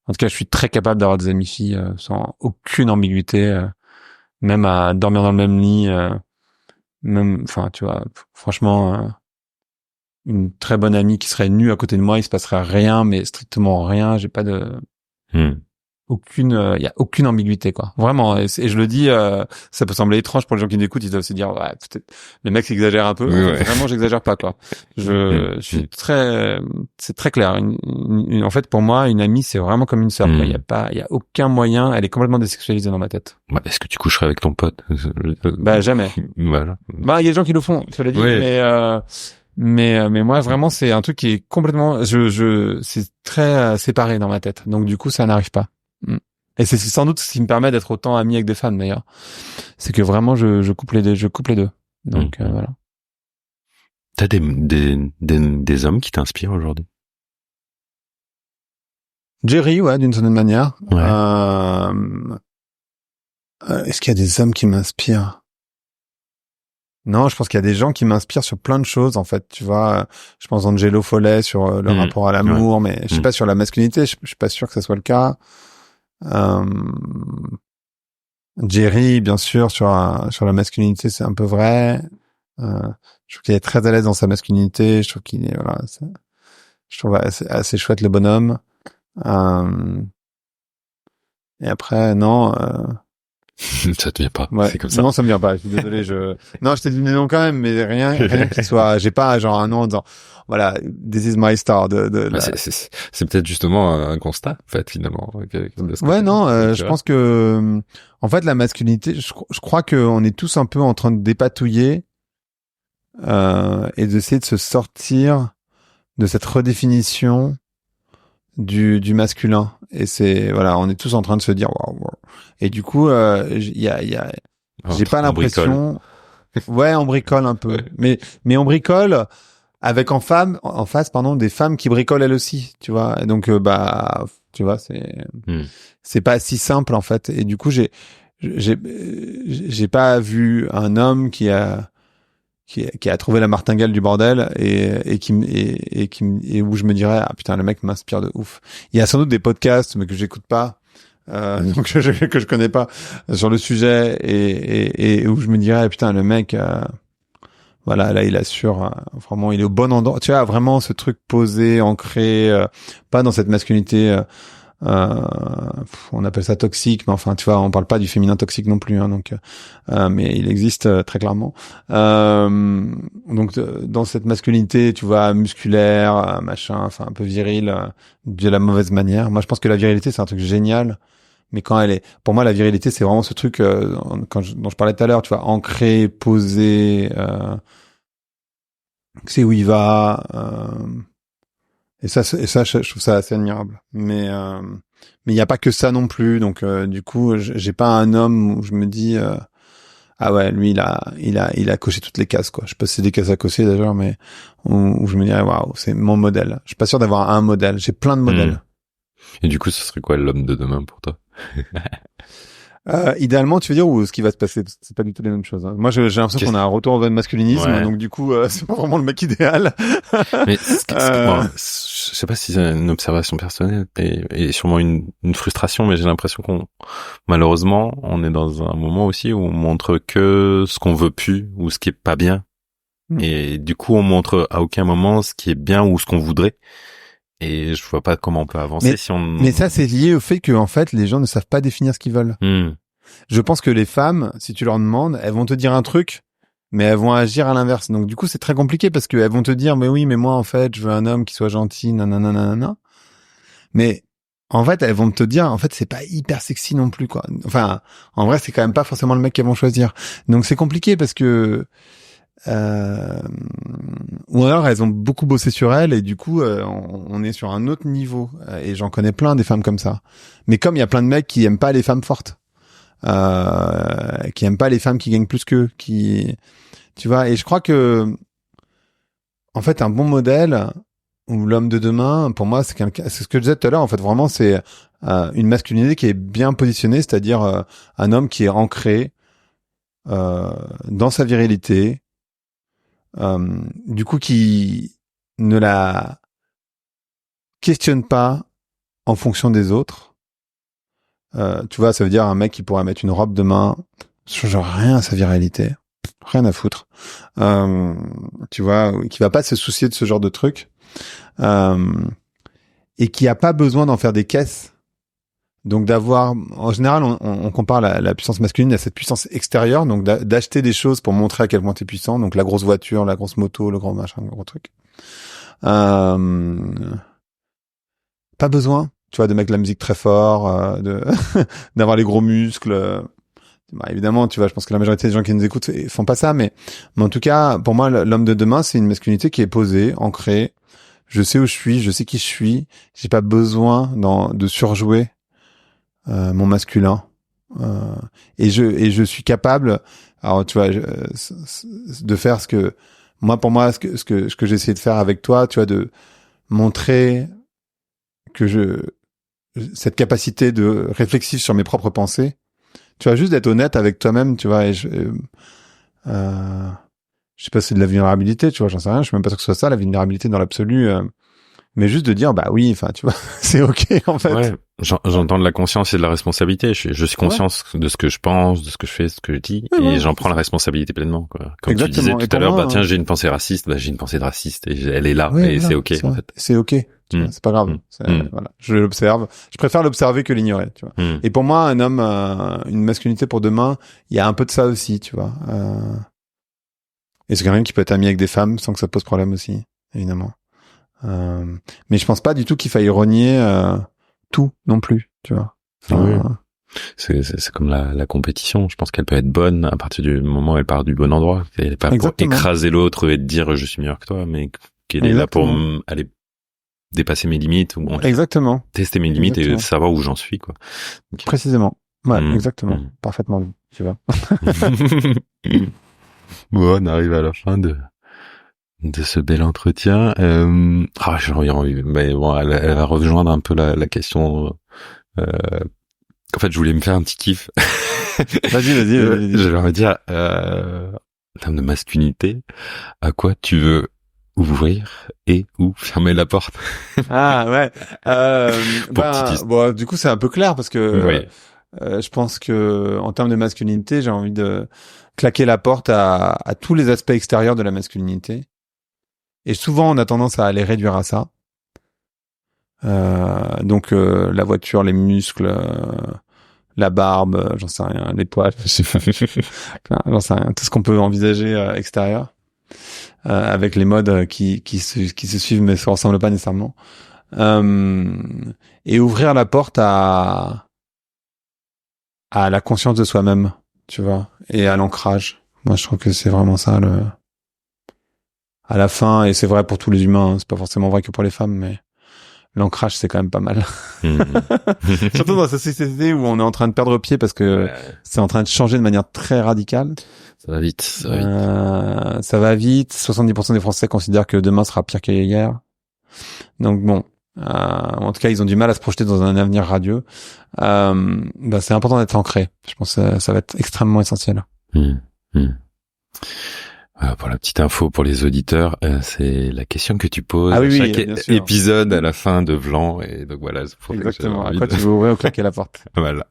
En tout cas, je suis très capable d'avoir des amis filles sans aucune ambiguïté, même à dormir dans le même lit, même, enfin, tu vois, franchement, une très bonne amie qui serait nue à côté de moi, il se passerait rien, mais strictement rien. J'ai pas de il y a aucune ambiguïté, quoi. Vraiment. Et je le dis, ça peut sembler étrange pour les gens qui m'écoutent, ils doivent se dire, ouais, peut-être, le mec s'exagère un peu. Oui, ouais. Vraiment, j'exagère pas, quoi. Je suis c'est très clair. En fait, pour moi, une amie, c'est vraiment comme une sœur, quoi. Il y a aucun moyen, elle est complètement désexualisée dans ma tête. Bah, est-ce que tu coucherais avec ton pote? Bah, jamais. Voilà. Bah, il y a des gens qui le font, je te l'ai dit, Oui. mais moi, vraiment, c'est un truc qui est complètement, c'est très séparé dans ma tête. Donc, du coup, ça n'arrive pas. Et c'est sans doute ce qui me permet d'être autant ami avec des femmes, d'ailleurs. C'est que vraiment, je coupe les deux. Donc, voilà. T'as des hommes qui t'inspirent aujourd'hui? Jerry, ouais, d'une certaine manière. Ouais. Est-ce qu'il y a des hommes qui m'inspirent? Non, je pense qu'il y a des gens qui m'inspirent sur plein de choses, en fait. Tu vois, je pense Angelo Follet sur le rapport à l'amour, mais je sais pas sur la masculinité, je suis pas sûr que ça soit le cas. Jerry, bien sûr, sur la masculinité, c'est un peu vrai. Je trouve qu'il est très à l'aise dans sa masculinité. Je trouve qu'il est, voilà, je trouve assez chouette le bonhomme. Et après, non. Ça te vient pas. Ouais. C'est comme ça. Non, ça me vient pas. Je suis désolé. Non, je t'ai donné des noms quand même, mais rien qui soit. J'ai pas genre un nom en disant, voilà, this is my star. C'est peut-être justement un constat, en fait, finalement. Ouais, non. Je pense que, en fait, la masculinité, je crois que on est tous un peu en train de dépatouiller et d'essayer de se sortir de cette redéfinition du masculin. Et c'est, voilà, on est tous en train de se dire, waouh. Et du coup, j'ai pas l'impression. Ouais, on bricole un peu. Ouais. Mais on bricole avec en face, des femmes qui bricolent elles aussi, tu vois. Et donc, tu vois, c'est pas si simple, en fait. Et du coup, j'ai pas vu un homme qui a trouvé la martingale du bordel et où je me dirais, ah putain, le mec m'inspire de ouf. Il y a sans doute des podcasts, mais que j'écoute pas, donc que je connais pas sur le sujet et où je me dirais, putain, le mec, voilà, là, il assure, vraiment, il est au bon endroit. Tu vois, vraiment ce truc posé, ancré, pas dans cette masculinité, on appelle ça toxique, mais enfin, tu vois, on parle pas du féminin toxique non plus, hein, donc, mais il existe très clairement. Donc, dans cette masculinité, tu vois, musculaire, machin, enfin, un peu viril, de la mauvaise manière. Moi, je pense que la virilité, c'est un truc génial. Mais quand pour moi, la virilité, c'est vraiment ce truc dont je parlais tout à l'heure, tu vois, ancré, posé, c'est où il va. Et ça, je trouve ça assez admirable. Mais il y a pas que ça non plus. Donc, du coup, j'ai pas un homme où je me dis, ah ouais, lui, il a coché toutes les cases, quoi. Je sais pas si c'est des cases à cocher d'ailleurs, mais où je me dirais, waouh, c'est mon modèle. Je suis pas sûr d'avoir un modèle. J'ai plein de modèles. Et du coup, ce serait quoi l'homme de demain pour toi? Idéalement, tu veux dire, ou ce qui va se passer, c'est pas du tout les mêmes choses. Hein. Moi, j'ai l'impression qu'on a un retour au masculinisme, donc du coup, c'est pas vraiment le mec idéal. Mais bon, je sais pas si c'est une observation personnelle et sûrement une frustration, mais j'ai l'impression malheureusement, on est dans un moment aussi où on montre que ce qu'on veut plus ou ce qui est pas bien. Et du coup, on montre à aucun moment ce qui est bien ou ce qu'on voudrait. Et je vois pas comment on peut avancer mais ça, c'est lié au fait que, en fait, les gens ne savent pas définir ce qu'ils veulent. Je pense que les femmes, si tu leur demandes, elles vont te dire un truc, mais elles vont agir à l'inverse. Donc, du coup, c'est très compliqué parce qu'elles vont te dire, mais oui, mais moi, en fait, je veux un homme qui soit gentil, nanana. Mais, en fait, elles vont te dire, en fait, c'est pas hyper sexy non plus, quoi. Enfin, en vrai, c'est quand même pas forcément le mec qu'elles vont choisir. Donc, c'est compliqué parce que, ou alors elles ont beaucoup bossé sur elles et du coup on est sur un autre niveau et j'en connais plein des femmes comme ça. Mais comme il y a plein de mecs qui aiment pas les femmes fortes, qui aiment pas les femmes qui gagnent plus qu'eux, tu vois. Et je crois que en fait un bon modèle ou l'homme de demain, pour moi, c'est ce que je disais tout à l'heure. En fait, vraiment, c'est une masculinité qui est bien positionnée, c'est-à-dire un homme qui est ancré dans sa virilité. Du coup, qui ne la questionne pas en fonction des autres. Tu vois, ça veut dire un mec qui pourrait mettre une robe demain, genre rien à sa viralité, rien à foutre. Tu vois, qui va pas se soucier de ce genre de truc, et qui a pas besoin d'en faire des caisses Donc d'avoir, en général, on compare la puissance masculine à cette puissance extérieure, donc d'acheter des choses pour montrer à quel point t'es puissant, donc la grosse voiture, la grosse moto, le grand machin, le gros truc. Pas besoin, tu vois, de mettre de la musique très fort, d'avoir les gros muscles. Bah, évidemment, tu vois, je pense que la majorité des gens qui nous écoutent font pas ça, mais en tout cas, pour moi, l'homme de demain, c'est une masculinité qui est posée, ancrée. Je sais où je suis, je sais qui je suis. J'ai pas besoin de surjouer mon masculin. Et je suis capable, alors tu vois, de faire ce que moi, pour moi, ce que j'ai essayé de faire avec toi, tu vois, de montrer que cette capacité de réflexive sur mes propres pensées. Tu vois, juste d'être honnête avec toi-même, tu vois, et je sais pas si c'est de la vulnérabilité, tu vois, j'en sais rien, je suis même pas sûr que ce soit ça, la vulnérabilité dans l'absolu, mais juste de dire, bah oui, enfin, tu vois, c'est ok, en fait. Ouais, j'entends de la conscience et de la responsabilité, je suis conscient de ce que je pense, de ce que je fais, ce que je dis, et j'en prends la responsabilité pleinement, quoi. Comme Exactement. tu disais tout à l'heure, bah tiens, j'ai une pensée raciste, bah j'ai une pensée de raciste, et elle est là, et c'est ok, en fait. C'est ok. C'est pas grave. Voilà. Je l'observe. Je préfère l'observer que l'ignorer, tu vois. Et pour moi, un homme, une masculinité pour demain, il y a un peu de ça aussi, tu vois. Et c'est quelqu'un qui peut être ami avec des femmes sans que ça pose problème aussi, évidemment. Mais je pense pas du tout qu'il faille renier tout non plus, tu vois. Oui. C'est comme la compétition. Je pense qu'elle peut être bonne à partir du moment où elle part du bon endroit. Elle est pas pour écraser l'autre et te dire je suis meilleur que toi, mais qu'elle est là pour aller dépasser mes limites ou tester mes limites et savoir où j'en suis, quoi. Okay. Précisément. Ouais, exactement. Parfaitement vu, tu vois. Bon, on arrive à la fin de ce bel entretien. J'ai envie, mais bon, elle va rejoindre un peu la question. En fait, je voulais me faire un petit kiff. Vas-y. J'avais envie de dire, en termes de masculinité, à quoi tu veux ouvrir et ou fermer la porte? Ah ouais. Bon, du coup, c'est un peu clair parce que je pense que en termes de masculinité, j'ai envie de claquer la porte à tous les aspects extérieurs de la masculinité. Et souvent, on a tendance à les réduire à ça. Donc la voiture, les muscles, la barbe, j'en sais rien, les poils, j'en sais rien, tout ce qu'on peut envisager extérieur, avec les modes qui se suivent mais se ressemblent pas nécessairement. Et ouvrir la porte à la conscience de soi-même, tu vois, et à l'ancrage. Moi, je trouve que c'est vraiment ça à la fin, et c'est vrai pour tous les humains, hein, c'est pas forcément vrai que pour les femmes, mais l'ancrage, c'est quand même pas mal. Surtout dans cette société où on est en train de perdre pied parce que c'est en train de changer de manière très radicale. Ça va vite. Ça va vite. 70% des Français considèrent que demain sera pire qu'hier. Donc bon, en tout cas, ils ont du mal à se projeter dans un avenir radieux. C'est important d'être ancré. Je pense que ça va être extrêmement essentiel. Pour la petite info pour les auditeurs, c'est la question que tu poses à chaque épisode à la fin de Vlan, et donc voilà. Exactement. À quoi tu veux ouvrir ou claquer la porte? Voilà.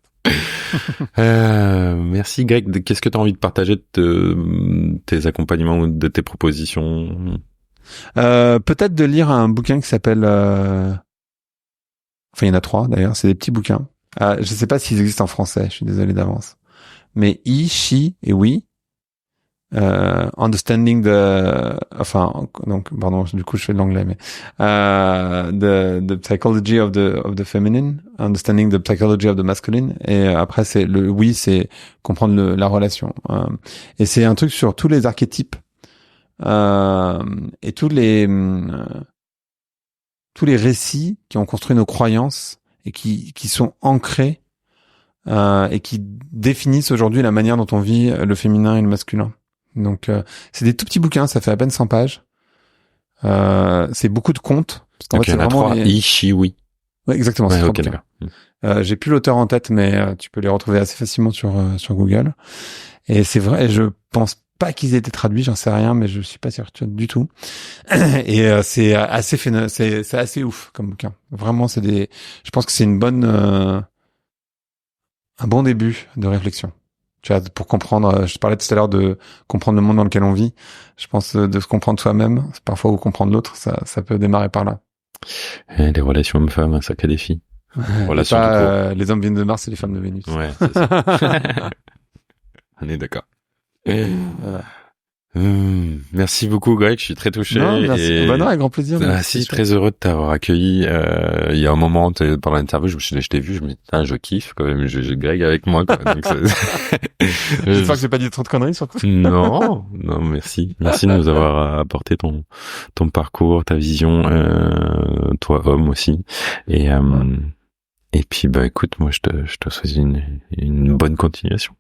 Merci Greg. Qu'est-ce que tu as envie de partager de tes accompagnements ou de tes propositions? Peut-être de lire un bouquin qui s'appelle... Enfin, il y en a 3 d'ailleurs. C'est des petits bouquins. Je sais pas s'ils existent en français. Je suis désolé d'avance. Mais she et we. Understanding donc pardon, du coup je fais de l'anglais, mais the psychology of the feminine, understanding the psychology of the masculine, et après c'est le oui, c'est comprendre la relation, et c'est un truc sur tous les archétypes et tous les récits qui ont construit nos croyances et qui sont ancrés et qui définissent aujourd'hui la manière dont on vit le féminin et le masculin. Donc c'est des tout petits bouquins, ça fait à peine 100 pages. C'est beaucoup de contes. Donc il y en a 3, oui. Ouais, exactement. Ouais, c'est ok, d'accord. J'ai plus l'auteur en tête, mais tu peux les retrouver assez facilement sur Google. Et c'est vrai, je pense pas qu'ils aient été traduits, j'en sais rien, mais je suis pas certain du tout. Et c'est assez ouf comme bouquin. Vraiment, je pense que c'est un bon début de réflexion. Tu vois, pour comprendre, je parlais tout à l'heure de comprendre le monde dans lequel on vit. Je pense de se comprendre soi-même, parfois ou comprendre l'autre, ça peut démarrer par là. Les relations hommes-femmes, un sacré défi. Relation pas, tout court. les hommes viennent de Mars et les femmes de Vénus. Ouais, c'est ça. On est d'accord. Voilà. Merci beaucoup, Greg. Je suis très touché. Non, merci. Et... Bah non, avec grand plaisir. Si, je suis très heureux de t'avoir accueilli. Il y a un moment, pendant l'interview, je t'ai vu, je me dis, je kiffe quand même. J'ai Greg avec moi, quoi. Donc, J'espère que j'ai pas dit trop de conneries, surtout. Non, merci. Merci de nous avoir apporté ton parcours, ta vision, toi, homme aussi. Et puis, bah, écoute, moi, je te souhaite une bonne continuation.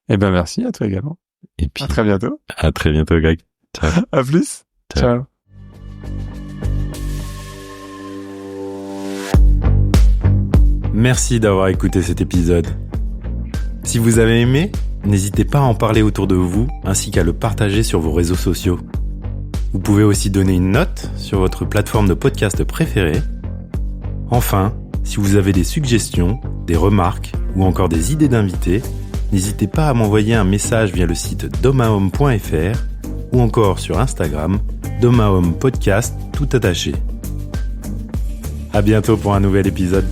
Eh ben, merci à toi également. Et puis, à très bientôt. À très bientôt, Greg. Ciao. À plus. Ciao. Merci d'avoir écouté cet épisode. Si vous avez aimé, n'hésitez pas à en parler autour de vous, ainsi qu'à le partager sur vos réseaux sociaux. Vous pouvez aussi donner une note sur votre plateforme de podcast préférée. Enfin, si vous avez des suggestions, des remarques ou encore des idées d'invités, n'hésitez pas à m'envoyer un message via le site domahome.fr ou encore sur Instagram, domahome podcast tout attaché. À bientôt pour un nouvel épisode.